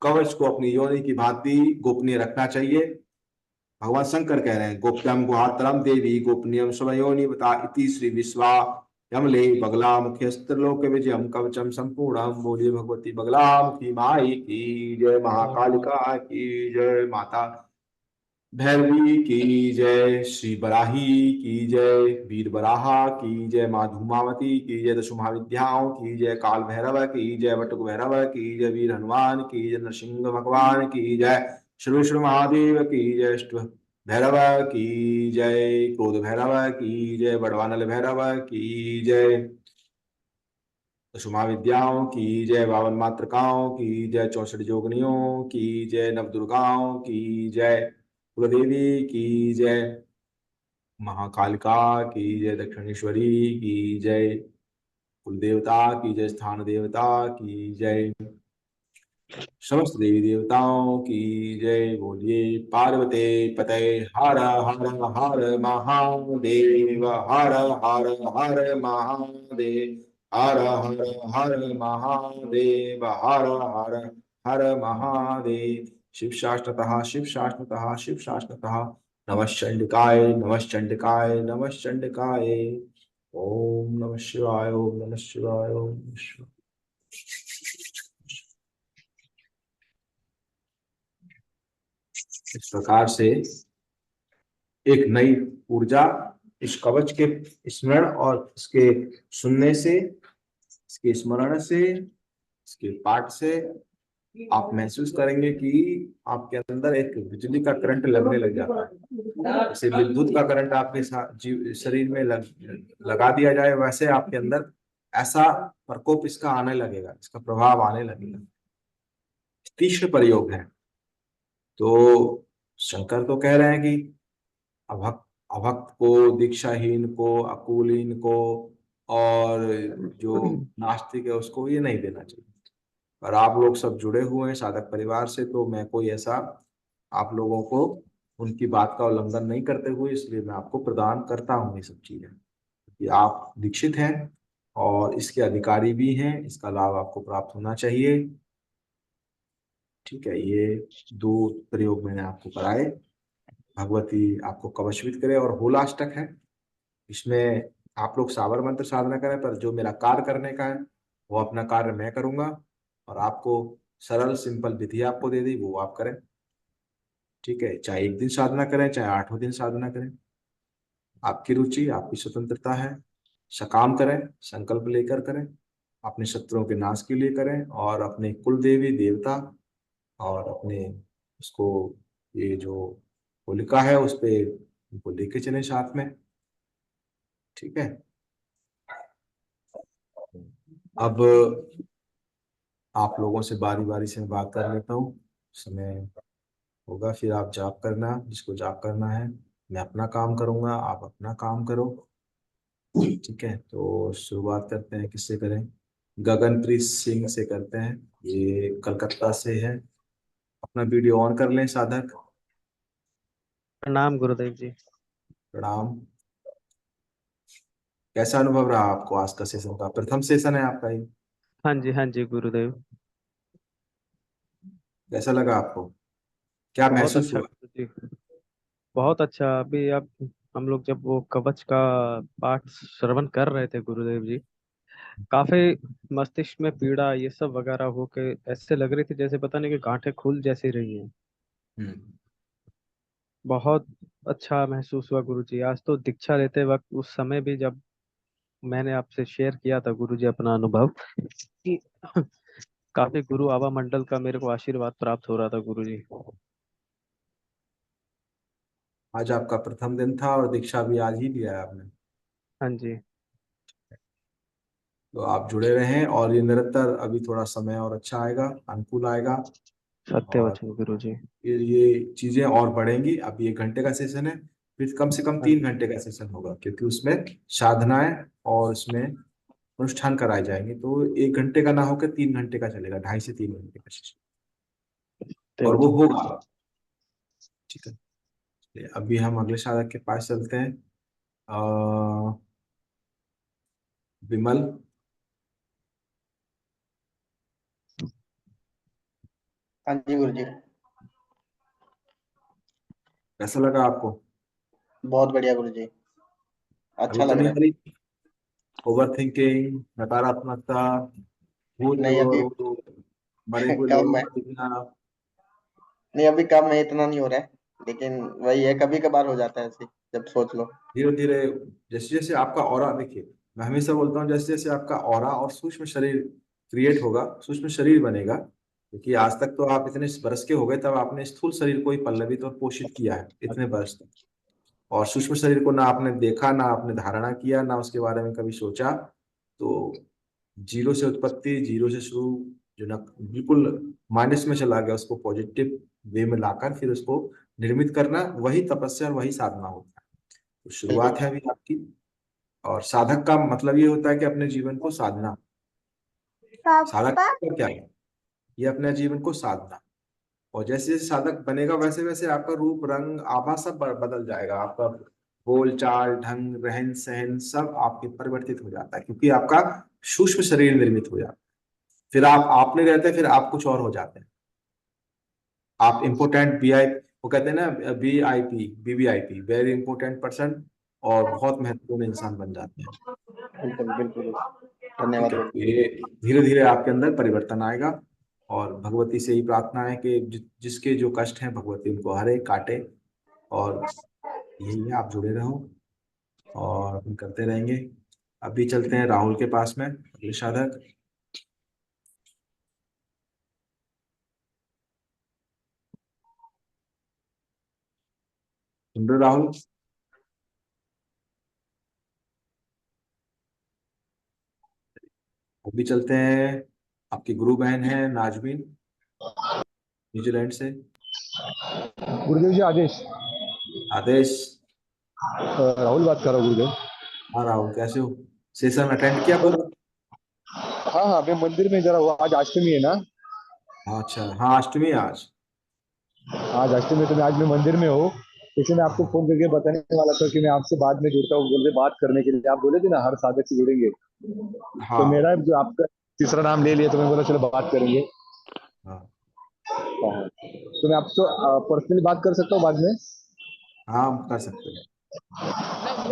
कवच को अपनी योनि की भांति गोपनीय रखना चाहिए। भगवान शंकर कह रहे हैं, गोप्यम गुहातरम देवी गोपनीयम स्वयोनि बता इति श्री विश्वा यमले बगला मुख्यस्त्रलोक विजयम कवचम संपूर्णम। बोलिए भगवती बगला मुखी माई की जय, महाकालिका की जय, माता भैरवी की जय, श्री बराही की जय, वीर बराहा की जय, माँ धूमावती की जय, दशु महाविद्याओं की जय, काल भैरव की जय, वटुक भैरव की जय, वीर हनुमान की जय, नरसिंह भगवान की जय, श्री विष्णु महादेव की जय, अष्ट भैरव की जय, क्रोध भैरव की जय, बड़वानल भैरव की जय, दशु महाविद्याओं की जय, 52 मातृकाओं की जय, 64 जोगनियों की जय, नवदुर्गाओं की जय, कुलदेवी की जय, महाकालिका की जय, दक्षिणेश्वरी की जय, कुल देवता की जय, स्थान देवता की जय, समस्त देवी देवताओं की जय। बोलिए पार्वती पते हर हर हर महादेव, हर हर हर महादेव, हर हर हर महादेव, हर हर हर महादेव। शिव शास्त्रतः शिव शास्त्रतः शिव शास्त्रतः नमश्चंडिकाय नमश्चंडिकाय नमश्चंडिकाय। ओम नमः शिवाय, ओम नमः शिवाय, ओम नमः शिवाय। इस प्रकार से एक नई ऊर्जा इस कवच के स्मरण और इसके सुनने से, इसके स्मरण से, इसके पाठ से आप महसूस करेंगे कि आपके अंदर एक बिजली का करंट लगने लग जाता है। जैसे विद्युत का करंट आपके शरीर में लगा दिया जाए, वैसे आपके अंदर ऐसा प्रकोप इसका आने लगेगा, इसका प्रभाव आने लगेगा। तीक्ष्ण प्रयोग है। तो शंकर तो कह रहे हैं कि अभक्त अभक्त को, दीक्षाहीन को, अकुलीन को और जो नास्तिक है उसको ये नहीं देना चाहिए। और आप लोग सब जुड़े हुए हैं साधक परिवार से, तो मैं कोई ऐसा आप लोगों को उनकी बात का उल्लंघन नहीं करते हुए इसलिए मैं आपको प्रदान करता हूँ ये सब चीजें, कि आप दीक्षित हैं और इसके अधिकारी भी हैं, इसका लाभ आपको प्राप्त होना चाहिए। ठीक है, ये 2 प्रयोग मैंने आपको कराए। भगवती आपको कवचवित करे। और होलाष्टक है, इसमें आप लोग साबर मंत्र साधना करें, पर जो मेरा कार्य करने का है वो अपना कार्य मैं करूंगा और आपको सरल सिंपल विधि आपको दे दी, वो आप करें। ठीक है, चाहे 1 दिन साधना करें चाहे 8वें दिन साधना करें, आपकी रुचि, आपकी स्वतंत्रता है। सकाम करें, संकल्प लेकर करें, अपने शत्रुओं के नाश के लिए करें और अपने कुल देवी देवता और अपने उसको, ये जो होलिका है उस पे उनको लेके चले साथ में। ठीक है, अब आप लोगों से बारी बारी से मैं बात कर लेता हूँ, समय होगा फिर आप जाप करना, जिसको जाप करना है। मैं अपना काम करूंगा, आप अपना काम करो। ठीक है, तो शुरुआत करते हैं, किससे करें? गगनप्रीत सिंह से करते हैं, ये कलकत्ता से है। अपना वीडियो ऑन कर लें साधक। प्रणाम गुरुदेव जी। प्रणाम। कैसा अनुभव रहा आपको आज का सेशन का? प्रथम सेशन है आपका ये, हाँ जी गुरुदेव। कैसा लगा आपको? क्या बहुत महसूस अच्छा हुआ? गुरु जी, बहुत अच्छा। अभी अब हम लोग जब वो कवच का पाठ श्रवण कर रहे थे गुरुदेव जी, काफी मस्तिष्क में पीड़ा ये सब वगैरह होके ऐसे लग रही थी जैसे पता नहीं कि गांठें खुल जैसी रही हैं। हम्म। बहुत अच्छा महसूस हुआ गुरु जी। आज तो दीक्षा लेते वक्त उस समय भी जब मैंने आपसे शेयर किया था गुरु जी अपना अनुभव कि काफी गुरु आवा मंडल का मेरे को आशीर्वाद प्राप्त हो रहा था गुरु जी। आज आपका प्रथम दिन था और दीक्षा भी आज ही लिया है आपने, हाँ जी। तो आप जुड़े रहें और ये निरंतर, अभी थोड़ा समय और अच्छा आएगा, अनुकूल आएगा सत्य और वचन गुरु जी। ये चीजें और बढ़ेंगी। अभी 1 घंटे का सेशन है, फिर कम से कम हाँ 3 घंटे का सेशन होगा, क्योंकि उसमें साधनाएं और उसमें अनुष्ठान कराए जाएंगे। तो 1 घंटे का ना होकर 3 घंटे का चलेगा, 2.5 से 3 घंटे का सेशन, सत्य और वो वचन गुरु होगा। जी। ठीक है, चलिए, अभी हम अगले साधक के पास चलते हैं। अ, विमल। हाँ जी गुरु जी। कैसा लगा आपको? बहुत बढ़िया गुरुजी, अभी अच्छा तो लग नहीं रहा हो रही ओवर थिंकिंग, नकारात्मकता, है। भूत नहीं अभी और मरे हुए कम लोगों है। को देखना। नहीं अभी कम है, इतना नहीं हो रहा है, लेकिन वही है, कभी कभार हो जाता है ऐसे जब सोच लो। धीरे धीरे जैसे जैसे आपका ऑरा, देखिए मैं हमेशा बोलता हूँ, जैसे जैसे आपका ऑरा और सूक्ष्म शरीर क्रिएट होगा, सूक्ष्म शरीर बनेगा, क्योंकि आज तक तो आप इतने बरस के हो गए, तब आपने स्थूल शरीर को ही पल्लवित और पोषित किया है इतने बरस तक, और सूक्ष्म शरीर को ना आपने देखा, ना आपने धारणा किया, ना उसके बारे में कभी सोचा। तो जीरो से उत्पत्ति, जीरो से शुरू, जो ना बिल्कुल माइनस में चला गया, उसको पॉजिटिव वे में लाकर फिर उसको निर्मित करना, वही तपस्या और वही साधना होता है। तो बिल्कुल। शुरुआत है अभी आपकी। और साधक का मतलब ये होता है कि अपने जीवन को साधना। साधक का क्या है? ये अपने जीवन को साधना। और जैसे जैसे साधक बनेगा, वैसे वैसे आपका रूप रंग आभा सब बदल जाएगा, आपका बोल चाल ढंग रहन सहन सब आपके परिवर्तित हो जाता है, क्योंकि आपका सूक्ष्म शरीर निर्मित हो जाता है। फिर आप नहीं रहते, फिर आप कुछ और हो जाते हैं। आप इम्पोर्टेंट वीआई, वो कहते हैं ना, VIP VVIP, very important person, और बहुत महत्वपूर्ण इंसान बन जाते हैं। बिल्कुल बिल्कुल। ठीक धन्यवाद है, गुरुजी। ये धीरे धीरे आपके अंदर परिवर्तन आएगा। और भगवती से ही प्रार्थना है कि जिसके जो कष्ट हैं, भगवती उनको हरे काटे। और यही है, आप जुड़े रहो और हम करते रहेंगे। अभी चलते हैं राहुल के पास में, अगले साधक। सुन रहे हो राहुल? अभी चलते हैं, आपकी गुरु बहन है नाजमीन, न्यूजीलैंड से। गुरुदेव जी आदेश। आदेश। राहुल बात कर रहा हूँ गुरुदेव। हाँ राहुल, कैसे हो? सेशन अटेंड किया पूरा? हाँ हाँ, मैं मंदिर में जरा हुआ, आज अष्टमी है ना। हाँ अच्छा, हाँ अष्टमी है आज। आज अष्टमी है, तो मैं आज मैं मंदिर में हूँ। इसलिए मैं आपको हाँ फोन करके बताने वाला था कि मैं आपसे बाद में जुड़ता हूँ, बोल रहे बात करने के लिए। आप बोले थे ना हर साधक से जुड़ेंगे, तो हाँ मेरा जो आपका तीसरा नाम ले लिया, तो मैं बोला चलो बात करेंगे। हाँ हाँ, तो मैं आपसे पर्सनली बात कर सकता हूँ बाद में। हाँ, हम कर सकते हैं।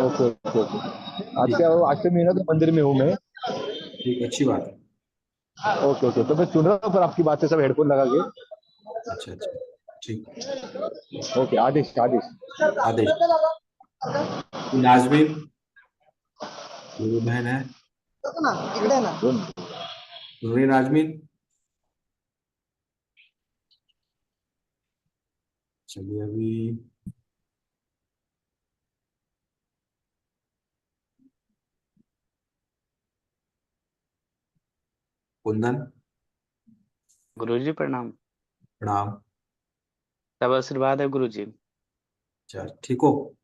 Okay okay okay. आज ठीक क्या है, हो, अष्टमी है ना, तो मंदिर में हूँ मैं। ठीक है, अच्छी बात है। ओके ओके, तो मैं सुन रहा हूँ पर आपकी बातें सब हेडफोन लगा के। अच्छा अच्छा, ठीक। ओके, आदेश आदेश। आदेश। नाजमीन गुरु बहन है। इकडे ना। सुन रही नाजमीन? चलिए अभी कुंदन। गुरुजी प्रणाम। प्रणाम। सब आशीर्वाद है गुरुजी। अच्छा, ठीक हो?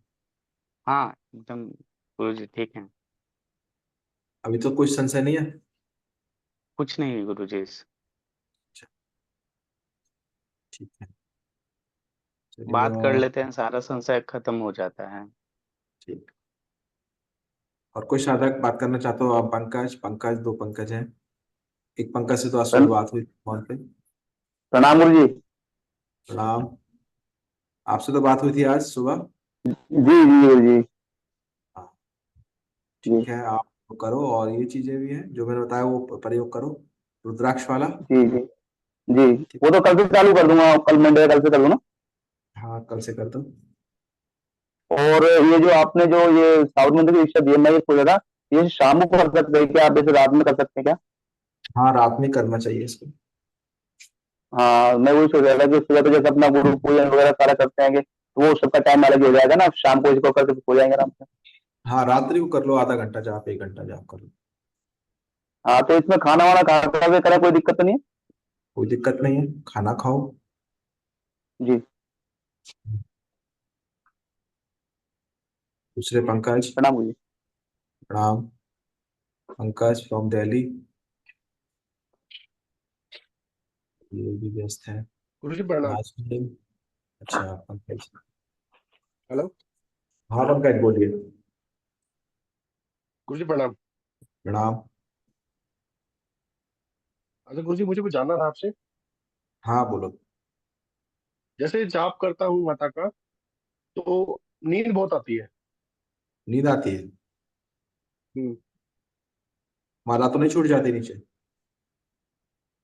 हाँ एकदम गुरुजी ठीक है। अभी तो कुछ संशय नहीं है? कुछ नहीं है गुरुजी। अच्छा, ठीक है। चलिए बात कर और लेते हैं, सारा संशय खत्म हो जाता है। ठीक। और कोई साधक बात करना चाहते हो? आप पंकज, पंकज, दो पंकज हैं। एक पंकज से तो आज सुबह बात हुई फोन पे। प्रणाम गुरु जी। प्रणाम। आपसे तो बात हुई थी आज सुबह। जी जी गुरु जी। हाँ, जी ठीक है, आप तो करो, और ये चीजें भी हैं जो मैंने बताया, वो प्रयोग करो, रुद्राक्ष वाला। जी जी जी। ठीक। वो तो कल से चालू कर दूंगा, कल मंडे कल से कर दूंगा। हाँ, कल से कर दो। और ये जो आपने जो ये साउथ मंदिर की दीक्षा दी है, मैं ये पूछ रहा था, ये शाम को कर सकते हैं क्या, आप जैसे रात में कर सकते हैं क्या? हाँ, रात में करना चाहिए इसको। हाँ, मैं वही सोच रहा था कि सुबह तो जैसे अपना गुरु पूजन वगैरह सारा करते हैं, वो सबका टाइम अलग ही हो जाएगा ना, शाम को इसको करके हो जाएंगे आराम से। हाँ, रात्रि को कर लो, आधा घंटा जाप, एक घंटा जाप कर लो। हाँ, तो इसमें खाना वाना कहाँ कहाँ से करें, कोई दिक्कत तो नहीं है? कोई दिक्कत नहीं है, खाना खाओ। जी। दूसरे पंकज। प्रणाम गुरु जी। प्रणाम। पंकज फ्रॉम दिल्ली, ये भी व्यस्त है। गुरु जी प्रणाम। नाजमीन। अच्छा पंकज। हेलो। हाँ पंकज, बोलिए। गुरु जी प्रणाम। प्रणाम। अच्छा गुरु जी, मुझे कुछ जानना था आपसे। हाँ बोलो। जैसे जाप करता हूँ माता का, तो नींद बहुत आती है। नींद आती है? हम्म। माला तो नहीं छूट जाती नीचे?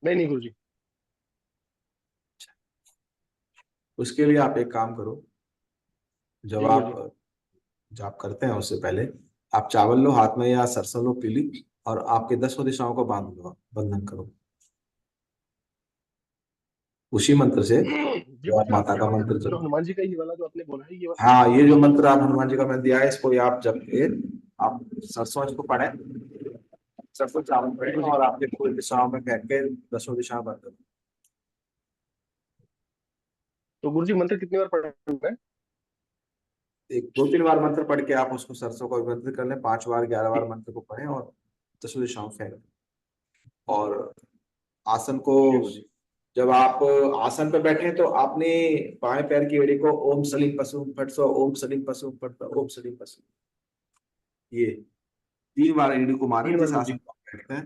नहीं नहीं गुरुजी। उसके लिए आप एक काम करो, जब जी गुरुजी। आप जाप करते हैं उससे पहले आप चावल लो हाथ में या सरसों लो पीली, और आपके 10 दिशाओं को बांध लो, बंधन करो उसी मंत्र से। जी जो आप गुरुजी, माता ये का वाला मंत्र मंत्र जो जब, हनुमान जी का, ये वाला जो आपने बोला है, ये वाला। हाँ ये जो मंत्र आप हनुमान जी का मैंने दिया है, इसको ये आप जब के आप सरसों इसको पढ़े, सरसों चावल जी पढ़े गुरुजी। और आपके पूरी दिशाओं में फेंक के 10 दिशाओं बंद करो। तो गुरुजी मंत्र कितनी बार पढ़ना है? एक 2-3 बार मंत्र पढ़ के आप उसको सरसों को मंत्र कर लें, 5 बार 11 बार मंत्र को पढ़ें और 10 दिशाओं फेंक दें। और आसन को, ठीक है गुरुजी। जब आप आसन पर बैठे तो आपने बाएं पैर की एड़ी को ओम सलीम पशुम फट सो, ओम सलीम पशुम फट सो, ओम सलीम पशुम, ये 3 बार एड़ी को मारे 3 बार जिस आसन गुरुजी। पर आप बैठते हैं।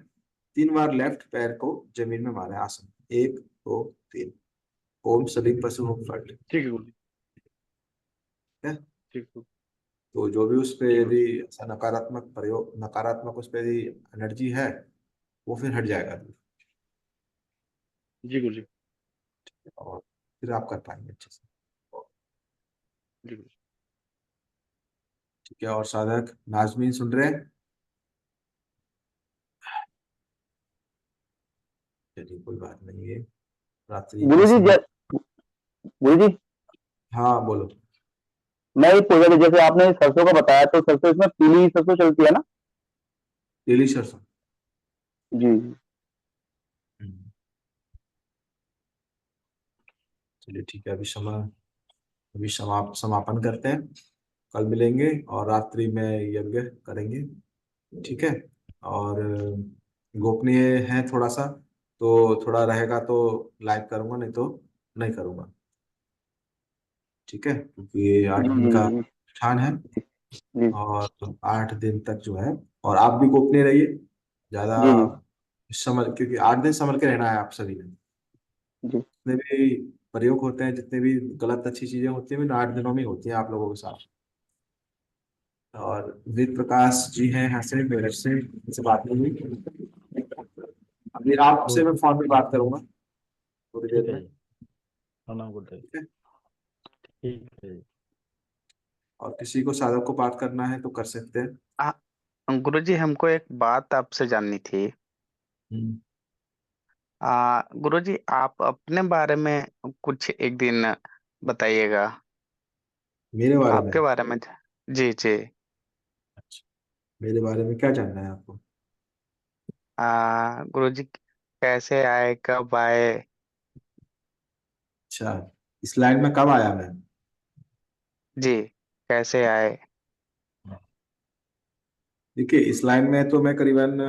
3 बार लेफ्ट पैर को जमीन में मारे आसन, 1 2 3, ओम सलीम पशुम फट। ठीक है गुरुजी। ठीक है? ठीक है। तो जो भी उस पे जी यदि गुरुजी। ऐसा नकारात्मक प्रयोग, नकारात्मक उस पे यदि एनर्जी है, वो फिर हट जाएगा जी गुरुजी। और फिर आप कर पाएंगे अच्छे से। जी गुरुजी। ठीक है, और साधक नाजमीन सुन रहे हैं? चलिए कोई बात नहीं है, रात्रि के गुरुजी समय। गुरुजी, हाँ बोलो। मैं ये पूछ रहा था, जैसे आपने सरसों का बताया, तो सरसों इसमें पीली सरसों चलती है ना? पीली सरसों। जी जी। हम्म, चलिए ठीक है, अभी समापन करते हैं, कल मिलेंगे और रात्रि में यज्ञ करेंगे। ठीक है? और गोपनीय है थोड़ा सा, तो थोड़ा रहेगा तो लाइव करूंगा, नहीं तो नहीं करूंगा। ठीक है, क्योंकि ये 8 दिन का जी अनुष्ठान है जी और 8 दिन तक जो है, और आप भी गोपनीय रहिए ज्यादा जी जी संभल, क्योंकि 8 दिन संभल के रहना है आप सभी ने। जी जितने भी प्रयोग होते हैं, जितने भी गलत अच्छी चीजें होती हैं, 8 दिनों में ही होती हैं आप लोगों के साथ। और वेद प्रकाश जी हैं यहाँ से मेरठ से, इनसे बात नहीं हुई। अभी आपसे मैं फोन पे बात करूंगा थोड़ी ठीक देर है में। जी। प्रणाम गुरुदेव। ठीक है? ठीक है जी। और किसी को साधक को बात करना है तो कर सकते हैं। गुरुजी हमको एक बात आपसे जाननी थी। हम्म, गुरुजी आप अपने बारे में कुछ एक दिन बताइएगा, मेरे बारे में? आपके बारे में। जी जी। अच्छा, मेरे बारे में क्या जानना है आपको? गुरुजी कैसे आए, कब आए? अच्छा, इस लाइन में कब आया मैं? जी, कैसे आए? देखिए, इस लाइन में तो मैं करीबन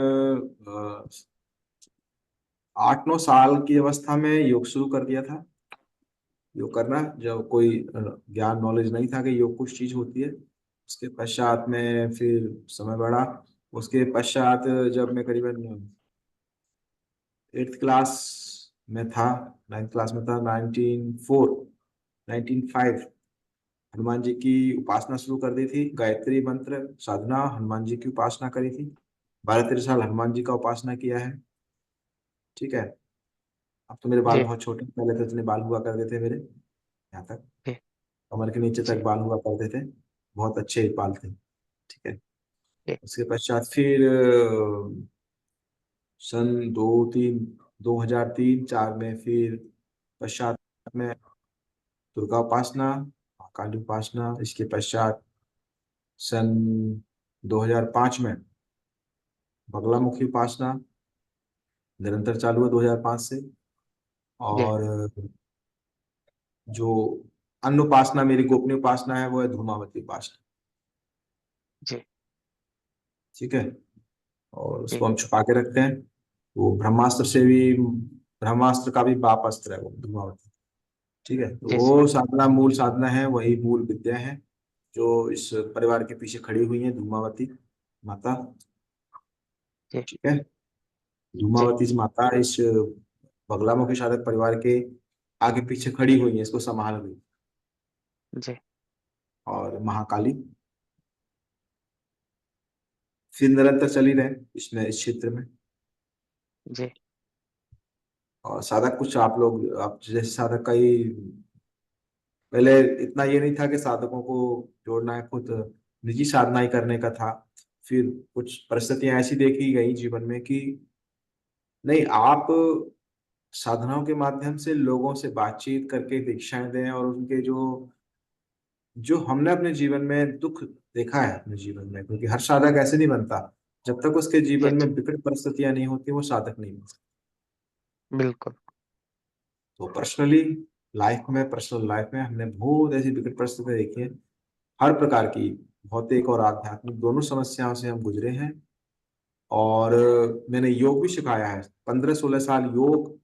8-9 साल की अवस्था में योग शुरू कर दिया था। योग करना, जब कोई ज्ञान नॉलेज नहीं था कि योग कुछ चीज होती है। उसके पश्चात में फिर समय बढ़ा। उसके पश्चात जब मैं करीबन 8th क्लास में था, 9th क्लास में था, 1905 हनुमान जी की उपासना शुरू कर दी थी, गायत्री मंत्र साधना हनुमान जी की उपासना करी थी। 12-13 साल हनुमान जी का उपासना किया है। ठीक है? अब तो मेरे बाल जी बहुत छोटे, पहले तो इतने बाल हुआ करते थे मेरे, यहाँ तक जी कमर के नीचे तक जी बाल हुआ करते थे, बहुत अच्छे बाल थे। ठीक है? जी उसके पश्चात फिर सन 2003-4 में फिर पश्चात में दुर्गा उपासना, काली उपासना। इसके पश्चात सन 2005 में बगलामुखी उपासना निरंतर चालू है 2005 से। जी और जो अन्य उपासना मेरी गोपनीय उपासना है वो है धूमावती उपासना। जी ठीक है? और जी उसको हम छुपा के रखते हैं। वो ब्रह्मास्त्र से भी, ब्रह्मास्त्र का भी बाप अस्त्र है वो धूमावती। ठीक है? तो जी वो साधना मूल साधना है, वही मूल विद्या है जो इस परिवार के पीछे खड़ी हुई है, धूमावती माता। जी ठीक है? जी धूमावती माता इस बगलामुखी साधक परिवार के आगे पीछे खड़ी हुई है, इसको संभाल रही है। जी और महाकाली फिर निरंतर चल ही रहे इसमें, इस क्षेत्र में। जी और साधक कुछ आप जैसे साधक का ही पहले इतना ये नहीं था कि साधकों को जोड़ना है, खुद निजी साधना ही करने का था। फिर कुछ परिस्थितियां ऐसी देखी गई जीवन में कि नहीं, आप साधनाओं के माध्यम से लोगों से बातचीत करके दीक्षाएं दें, और उनके जो जो हमने अपने जीवन में दुख देखा है अपने जीवन में, क्योंकि हर साधक ऐसे नहीं बनता। जब तक उसके जी जीवन में जी विकट परिस्थितियां नहीं होती वो साधक नहीं बनता। बिल्कुल। तो पर्सनल लाइफ में हमने बहुत ऐसी विकट परिस्थितियां देखी हैं, हर प्रकार की भौतिक और आध्यात्मिक दोनों समस्याओं से हम गुजरे हैं। और मैंने योग भी सिखाया है, 15-16 साल योग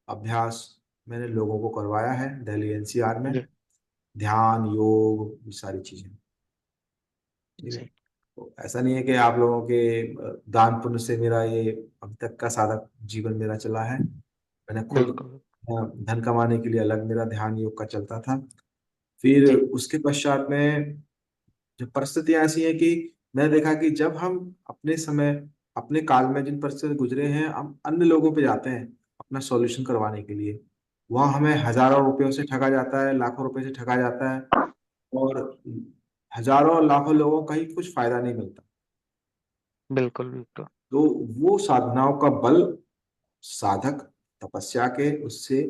अभ्यास मैंने लोगों को करवाया है दिल्ली एनसीआर में। जी ध्यान, योग, ये सारी चीजें, ठीक है। जी तो ऐसा नहीं है कि आप लोगों के दान पुण्य से मेरा ये अभी तक का सादा जीवन मेरा चला है। मैंने खुद बिल्कुल। धन कमाने के लिए अलग मेरा ध्यान योग का चलता था। फिर जी उसके पश्चात में जब परिस्थितियां ऐसी हैं कि मैंने देखा कि जब हम अपने समय, अपने काल में जिन परिस्थिति गुजरे हैं, हम अन्य लोगों पे जाते हैं अपना सॉल्यूशन करवाने के लिए, वहां हमें हजारों रुपयों से ठगा जाता है, लाखों रुपए से ठगा जाता है, और हजारों और लाखों लोगों का ही कुछ फायदा नहीं मिलता। बिल्कुल बिल्कुल। तो वो साधनाओं का बल साधक तपस्या के उससे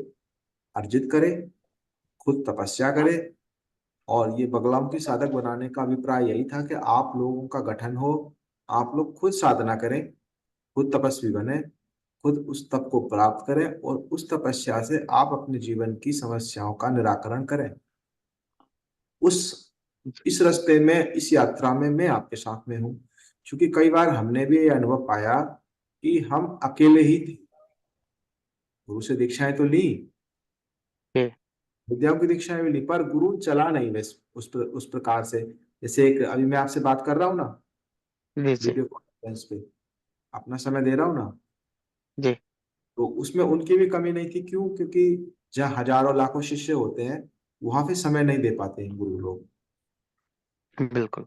अर्जित करे, खुद तपस्या करे। और ये बगलामुखी साधक बनाने का अभिप्राय यही था कि आप लोगों का गठन हो, आप लोग खुद साधना करें, खुद तपस्वी बने, खुद उस तप को प्राप्त करें, और उस तपस्या से आप अपने जीवन की समस्याओं का निराकरण करें। उस इस रास्ते में, इस यात्रा में मैं आपके साथ में हूँ, क्योंकि कई बार हमने भी ये अनुभव पाया कि हम अकेले ही थे। गुरु से दीक्षाएं तो ली, जी विद्याओं की दीक्षाएं भी ली, पर गुरु चला नहीं वैसे उस प्रकार से। जैसे एक अभी मैं आपसे बात कर रहा हूँ ना जी जी वीडियो कॉन्फ्रेंस पे, अपना समय दे रहा हूँ ना, जी तो उसमें उनकी भी कमी नहीं थी। क्यों? क्योंकि जहाँ हजारों लाखों शिष्य होते हैं वहां पे समय नहीं दे पाते हैं गुरु लोग। बिल्कुल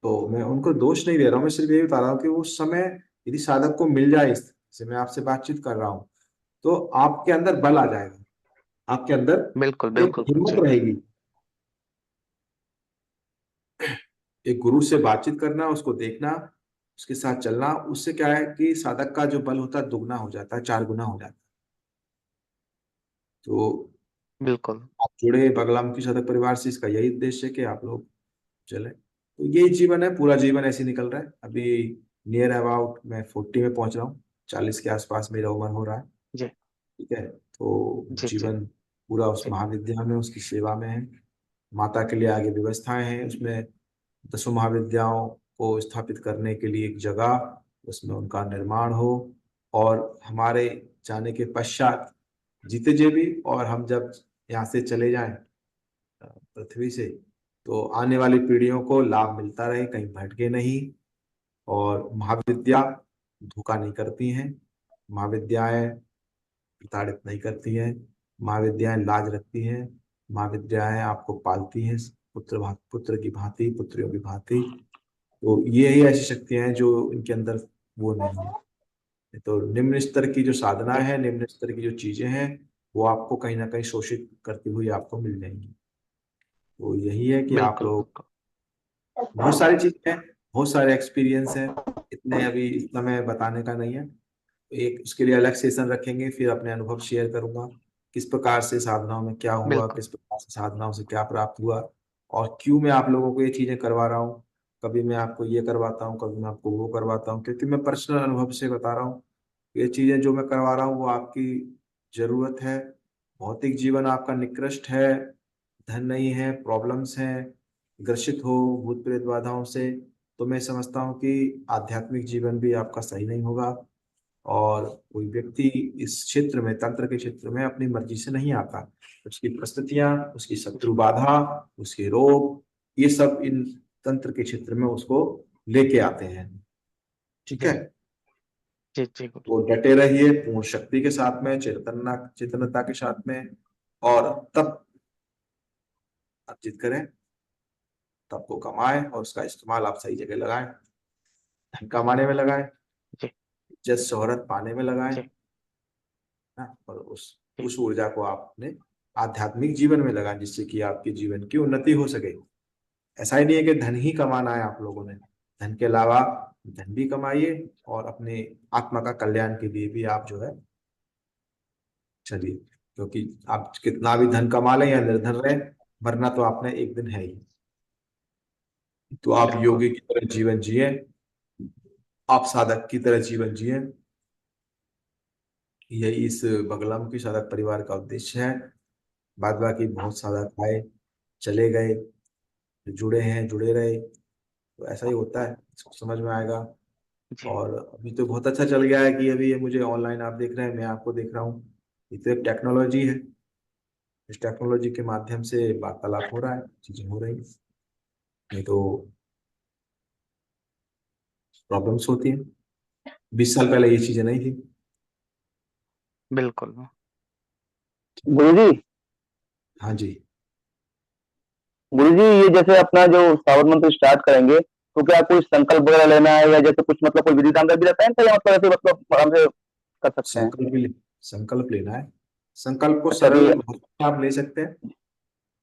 तो मैं उनको दोष नहीं दे रहा हूँ, मैं सिर्फ यही बता रहा हूँ कि वो समय यदि साधक को मिल जाए, इस से मैं आपसे बातचीत कर रहा हूँ, तो आपके अंदर बल आ जाएगा, आपके अंदर बिल्कुल एक बिल्कुल गुरु हिम्मत जी। रहेगी। एक गुरु से बातचीत करना, उसको देखना, उसके साथ चलना, उससे क्या है कि साधक का जो बल होता है दुगना हो जाता है, 4 गुना हो जाता है। तो बिल्कुल आप जुड़े बगलामुखी साधक परिवार से, इसका यही उद्देश्य है कि आप लोग चले। तो यही जीवन है, पूरा जीवन ऐसे निकल रहा है। अभी नियर अबाउट मैं 40 में पहुंच रहा हूँ, 40 के आसपास मेरा उम्र हो रहा है, जी ठीक है। तो जी जी जीवन पूरा उस जी महाविद्या में, उसकी सेवा में है। माता के लिए आगे व्यवस्थाएं हैं उसमें, 10 महाविद्याओं को स्थापित करने के लिए एक जगह, उसमें उनका निर्माण हो। और हमारे जाने के पश्चात जीते जी भी, और हम जब यहाँ से चले जाएं पृथ्वी से, तो आने वाली पीढ़ियों को लाभ मिलता रहे, कहीं भटके नहीं। और महाविद्या धोखा नहीं करती हैं, महाविद्याएं प्रताड़ित नहीं करती हैं, महाविद्याएं लाज रखती हैं, महाविद्याएं आपको पालती हैं पुत्र की भांति, पुत्रियों की भांति। तो ये ही ऐसी शक्तियां हैं जो इनके अंदर वो नहीं है। तो निम्न स्तर की जो साधना जी है, निम्न स्तर की जो चीजें हैं, वो आपको कहीं ना कहीं शोषित करती हुई आपको मिल जाएंगी। तो यही है कि आप बिल्कुल लोग, बिल्कुल। बहुत सारी चीजें हैं, बहुत सारे एक्सपीरियंस हैं, इतने अभी इतना मैं बताने का नहीं है। एक उसके लिए अलग सेशन रखेंगे, फिर अपने अनुभव शेयर करूंगा, किस प्रकार से साधनाओं में क्या हुआ, बिल्कुल किस प्रकार से साधनाओं से क्या प्राप्त हुआ, और क्यों मैं आप लोगों को ये चीजें करवा रहा हूँ। कभी मैं आपको ये करवाता हूँ, कभी मैं आपको वो करवाता हूँ, क्योंकि मैं पर्सनल अनुभव से बता रहा हूँ। ये चीजें जो मैं करवा रहा हूँ वो आपकी जरूरत है। भौतिक जीवन आपका निकृष्ट है, धन नहीं है, प्रॉब्लम्स हैं, ग्रसित हो भूत प्रेत बाधाओं से, तो मैं समझता हूँ कि आध्यात्मिक जीवन भी आपका सही नहीं होगा। और कोई व्यक्ति इस क्षेत्र में, तंत्र के क्षेत्र में अपनी मर्जी से नहीं आता, उसकी परिस्थितियां, उसकी शत्रु बाधा, उसके रोग, ये सब इन तंत्र के क्षेत्र में उसको लेके आते हैं, ठीक जी है। जी जी गुरु। तो डटे रहिए पूर्ण शक्ति के साथ में, चेतनता के साथ में, और तब अर्जित करें। तब वो कमाएं और उसका इस्तेमाल आप सही जगह लगाएं, धन कमाने में लगाएं, जी इज्जत शोहरत पाने में लगाएं जी ना, और उस जी उस ऊर्जा को आप अपने आध्यात्मिक जीवन में लगाएं, जिससे कि आपके जीवन की उन्नति हो सके। ऐसा ही नहीं है कि धन ही कमाना है आप लोगों ने, धन के अलावा धन भी कमाइए और अपने आत्मा का कल्याण के लिए भी आप जो है चलिए, क्योंकि आप कितना भी धन कमा लें या निर्धन रहे, मरना तो आपने एक दिन है ही। तो आप बिल्कुल योगी की तरह जीवन जिए, आप साधक की तरह जीवन जिए, यही इस बगलामुखी साधक परिवार का उद्देश्य है। बाद बाकी बहुत साधक आए चले गए, जो जुड़े हैं जुड़े रहे, तो ऐसा ही होता है, इसको समझ में आएगा। जी और अभी तो बहुत अच्छा चल गया है कि अभी ये मुझे ऑनलाइन आप देख रहे हैं, मैं आपको देख रहा हूँ, ये तो एक टेक्नोलॉजी है। इस टेक्नोलॉजी के माध्यम से वार्तालाप हो रहा है, चीजें हो रही हैं, नहीं तो प्रॉब्लम्स होती हैं। 20 साल पहले ये चीजें नहीं थी। बिल्कुल गुरुजी, हाँ जी। गुरुजी ये जैसे अपना जो सावन मंत्र स्टार्ट करेंगे, तो क्या कोई संकल्प वगैरह लेना है, या जैसे कुछ मतलब कोई विधि विधान भी रहता है, या मतलब ऐसे मतलब आराम से कर सकते हैं? संकल्प लेना है। संकल्प को अच्छा कि सरल भाषा में आप ले सकते हैं।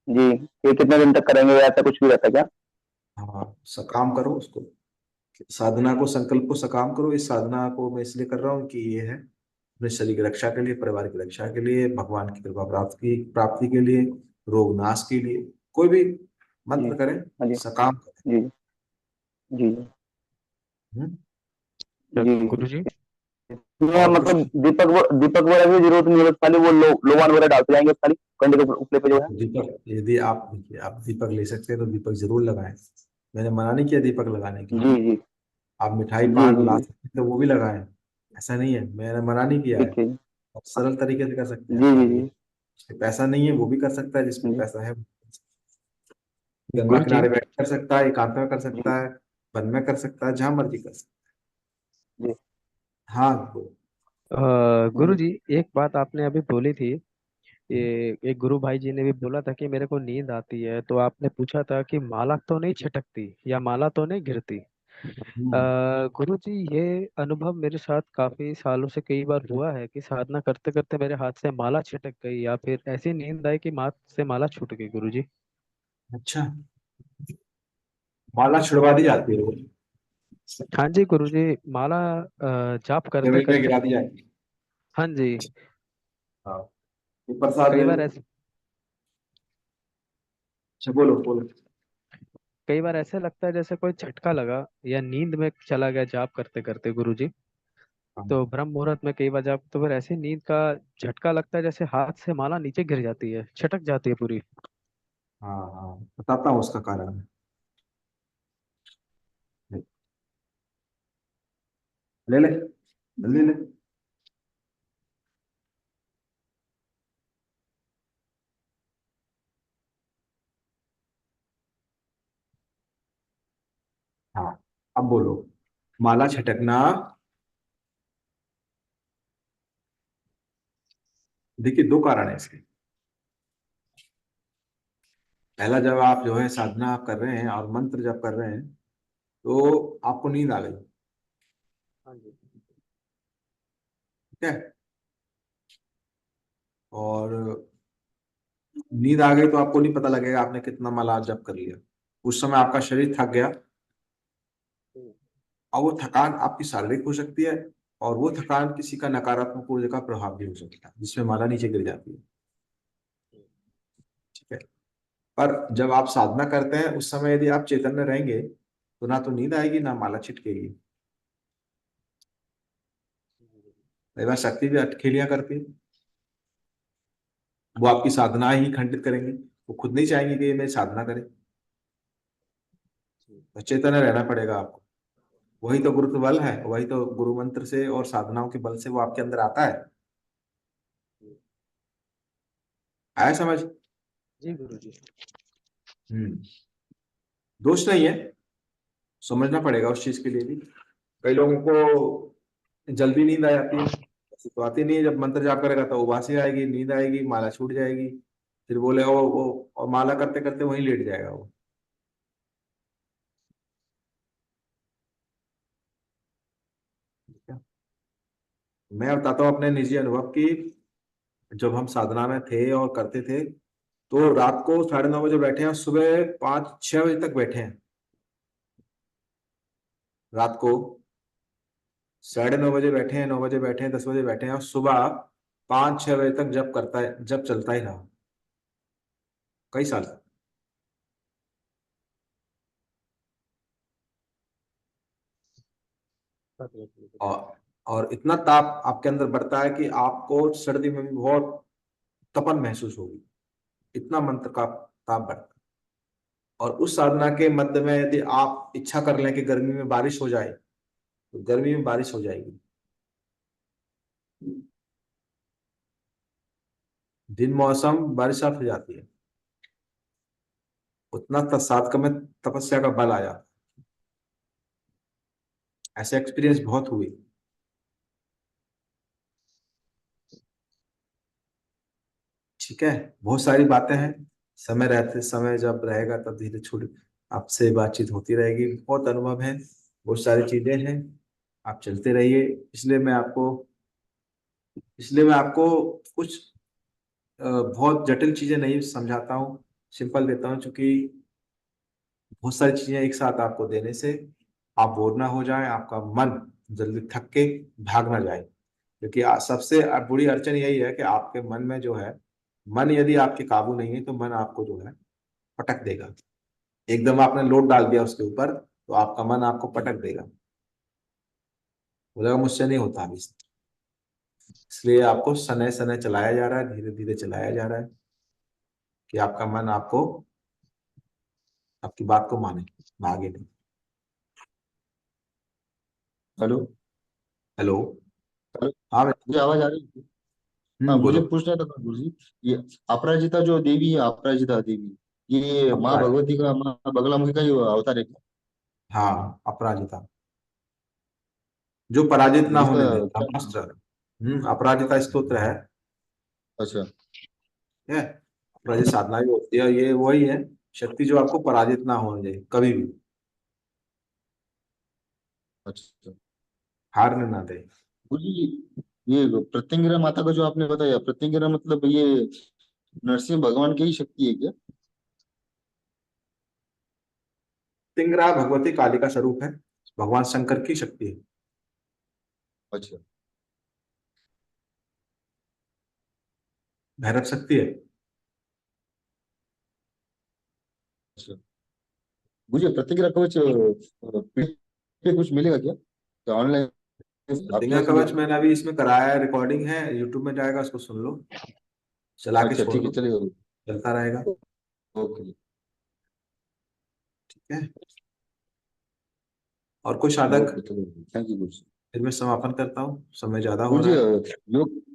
जी, ये कितने दिन तक करेंगे, या ऐसा कुछ भी रहता है क्या? हाँ, सकाम करो उसको, साधना को, संकल्प को सकाम करो। इस साधना को मैं इसलिए कर रहा हूँ कि ये है अपने शरीर की रक्षा के लिए, परिवार की रक्षा के लिए, भगवान की कृपा प्राप्ति के लिए, रोग नाश के लिए। कोई भी जी। मंत्र करें, हाँ जी। सकाम करें। जी जी हम्म? जी। गुरु जी। ये और कुछ मतलब दीपक वगैरह की जरूरत नहीं है, बस खाली वो लोबान वगैरह डालते जाएंगे खाली कंडे के ऊपर पे जो है। दीपक, यदि आप देखिए, आप दीपक ले सकते हैं तो दीपक जरूर लगाएं। मैंने मना नहीं किया दीपक लगाने के जी लिए। जी आप मिठाई जी पान जी ला जी। सकते हैं तो वो भी लगाएं, ऐसा नहीं है, मैंने मना नहीं किया है। ठीक है। आप सरल तरीके से कर सकते हैं, जी जी और जी ये जिसपे पैसा नहीं है वो भी कर सकता है, जिसपे जी पैसा है वो गंगा गुरु जी। किनारे बैठ कर सकता है, एकांत में कर जी सकता है, वन में कर सकता है, जहां मर्जी कर सकता जी है। हाँ वो गुरु जी, एक बात आपने अभी बोली थी, ये एक गुरु भाई जी ने भी बोला था कि मेरे को नींद आती है, तो आपने पूछा था कि माला तो नहीं छिटकती या माला तो नहीं गिरती। हम्म, गुरु जी, ये अनुभव मेरे साथ काफी सालों से कई बार हुआ है कि साधना करते करते मेरे हाथ से माला छिटक गई, या फिर ऐसी नींद आई कि हाथ से माला छूट गई गुरु जी। अच्छा, माला छुड़वा दी जाती है वो, हाँ जी गुरु जी, माला जाप करते जमीन में करते। गिरा दी जाएगी। हाँ जी। हाँ, ये प्रसाद कई ले लो। बार ऐसे अच्छा, बोलो बोलो। कई बार ऐसे लगता है जैसे कोई झटका लगा या नींद में चला गया जाप करते करते गुरु जी। हाँ तो ब्रह्म मुहूर्त में कई बार जाप, तो फिर ऐसी नींद का झटका लगता है जैसे हाथ से माला नीचे गिर जाती है, छटक जाती है पूरी। हाँ हाँ, बताता हूँ उसका कारण। ले ले, जल्दी ले। हाँ, अब बोलो। माला छटकना, देखिए दो कारण है इसके। पहला, जब आप जो है साधना आप कर रहे हैं और मंत्र जब कर रहे हैं तो आपको नींद आ गई, हाँ जी। ठीक है, और नींद आ गई तो आपको नहीं पता लगेगा आपने कितना माला जप कर लिया। उस समय आपका शरीर थक गया, और वो थकान आपकी शारीरिक हो सकती है, और वो थकान किसी का नकारात्मक ऊर्जा का प्रभाव भी हो सकता है, जिसमें माला नीचे गिर जाती है, ठीक है। पर जब आप साधना करते हैं उस समय यदि आप चैतन्य रहेंगे तो ना तो नींद आएगी ना माला छिटकेगी। कई बार शक्ति भी अटखेलियां करती है, वो आपकी साधना ही खंडित करेंगे, वो खुद नहीं चाहेंगे कि ये मैं साधना करें, तो चैतन्य रहना पड़ेगा आपको। वही तो गुरुत्व बल है, वही तो गुरु मंत्र से और साधनाओं के बल से वो आपके अंदर आता है। आया समझ? जी गुरु जी। हम्म, दोष नहीं है, समझना पड़ेगा उस चीज के लिए भी। कई लोगों को जल्दी नींद आ जाती है, ऐसे तो आती नहीं है। जब मंत्र जाप करेगा तो उबासी आएगी, नींद आएगी, माला छूट जाएगी, फिर बोले वो और माला करते करते वहीं लेट जाएगा वो। मैं बताता हूँ अपने निजी अनुभव की। जब हम साधना में थे और करते थे तो रात को 9:30 बजे बैठे हैं, सुबह 5-6 बजे तक बैठे हैं। रात को 9:30 बजे बैठे हैं, 9 बजे बैठे हैं, 10 बजे बैठे हैं और सुबह 5-6 बजे तक जब करता है, जब चलता ही रहा कई साल। और इतना ताप आपके अंदर बढ़ता है कि आपको सर्दी में भी बहुत तपन महसूस होगी, इतना मंत्र का ताप बढ़ता है। और उस साधना के मध्य में यदि आप इच्छा कर लें कि गर्मी में बारिश हो जाए तो गर्मी में बारिश हो जाएगी। दिन मौसम बारिश हो जाती है, उतना साधक में तपस्या का बल आ जाता है। ऐसे एक्सपीरियंस बहुत हुए। ठीक है, बहुत सारी बातें हैं, समय रहते समय जब रहेगा तब धीरे छोड़ आपसे बातचीत होती रहेगी। बहुत अनुभव है, बहुत सारी चीजें हैं, आप चलते रहिए। इसलिए मैं आपको कुछ बहुत जटिल चीजें नहीं समझाता हूँ, सिंपल देता हूँ, क्योंकि बहुत सारी चीजें एक साथ आपको देने से आप बोर ना हो जाए, आपका मन जल्दी थक के भाग ना जाए। क्योंकि सबसे बुरी अड़चन यही है कि आपके मन में जो है, मन यदि आपके काबू नहीं है तो मन आपको जो है पटक देगा। एकदम आपने लोड डाल दिया उसके ऊपर तो आपका मन आपको पटक देगा, बोलेगा मुझसे नहीं होता अभी। इसलिए आपको सनय सनय चलाया जा रहा है, धीरे धीरे चलाया जा रहा है कि आपका मन आपको आपकी बात को माने, भागे नहीं। हेलो। हेलो। हेलो। हाँ मुझे आवाज आ रही है? हाँ, मुझे बोलो। पूछना था गुरु जी, ये अपराजिता जो देवी है, अपराजिता देवी, ये माँ अपराजिता, भगवती का, माँ बगलामुखी का ही अवतार है क्या? हाँ अपराजिता, जो पराजित ना इसका होने दे, क्या नाम ब्रह्मास्त्र। अपराजिता स्तोत्र है। है? अच्छा। ठीक है, अपराजित साधना भी होती है, ये वही है शक्ति जो आपको पराजित ना होने दे कभी भी, अच्छा हारने ना दे। गुरु जी, ये प्रत्यंगिरा माता का जो आपने बताया, प्रत्यंगिरा मतलब ये नरसिंह भगवान की ही शक्ति है क्या? तिंगरा भगवती काली का स्वरूप है, भगवान शंकर की शक्ति है। अच्छा भैरव शक्ति है। अच्छा। गुरु जी, प्रत्यंगिरा कवच पे कुछ मिलेगा क्या? क्या ऑनलाइन तिंगरा एप्लीकेशन कवच देते? मैंने अभी इसमें कराया है, रिकॉर्डिंग है, यूट्यूब में जाएगा, उसको सुन लो, चला के अच्छा छोड़ ठीक है, दो, चलेगा। चलता रहेगा। ओके। ठीक है, और कोई साधक? ओके चलेगा, थैंक यू गुरु जी। फिर मैं समापन करता हूँ, समय ज्यादा हो गुरु जी, रहा है। योग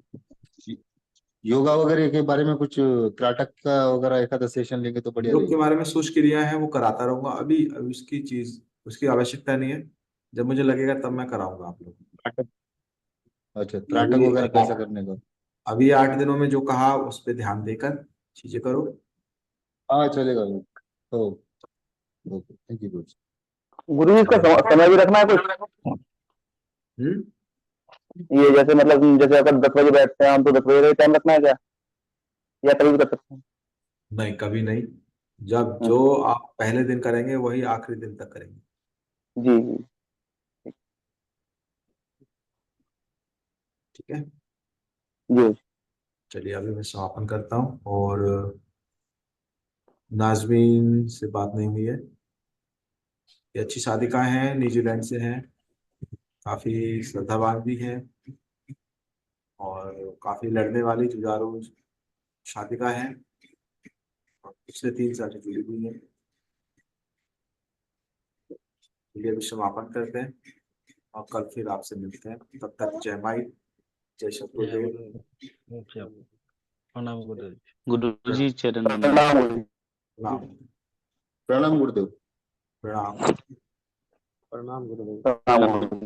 योगा वगैरह के बारे में कुछ त्राटक का वगैरह एखादा सेशन लेंगे तो बढ़िया योग के रहेगा। बारे में सूक्ष्म क्रिया है वो कराता रहूंगा, अभी उसकी आवश्यकता नहीं है। जब मुझे लगेगा तब मैं कराऊंगा आप लोग। त्राटक। अच्छा, त्राटक अभी वगैरह कैसा करने का? अभी 8 दिनों में जो कहा उस पर ध्यान देकर चीजें करो। हाँ चलेगा। ओ ओके, थैंक यू गुरु जी। गुरु जी इसका चलो। समय भी रखना है कुछ? हम्म। ये जैसे मतलब जैसे अगर 10 बजे बैठते हैं हम तो 10 बजे का ही टाइम रखना है क्या, या कभी भी कर सकते हैं? नहीं, कभी नहीं, जब हम्म, जो आप पहले दिन करेंगे वही आखिरी दिन तक करेंगे। जी जी। ठीक है, जी। चलिए अभी मैं समापन करता हूँ। और नाजमीन से बात नहीं हुई है, ये अच्छी साधिका हैं, न्यूजीलैंड से हैं, काफी श्रद्धावान भी हैं और काफी लड़ने वाली जुझारू साधिका हैं, और पिछले 3 साल से जुड़ी हुई है। चलिए अभी समापन करते हैं और कल फिर आपसे मिलते हैं, तब तक जय माई, जय शत्रुदेव। अच्छा, प्रणाम गुरुदेव। गुरु जी चरण वंदन। प्रणाम गुरु जी। प्रणाम। प्रणाम गुरुदेव। प्रणाम। प्रणाम गुरुदेव। प्रणाम गुरु जी।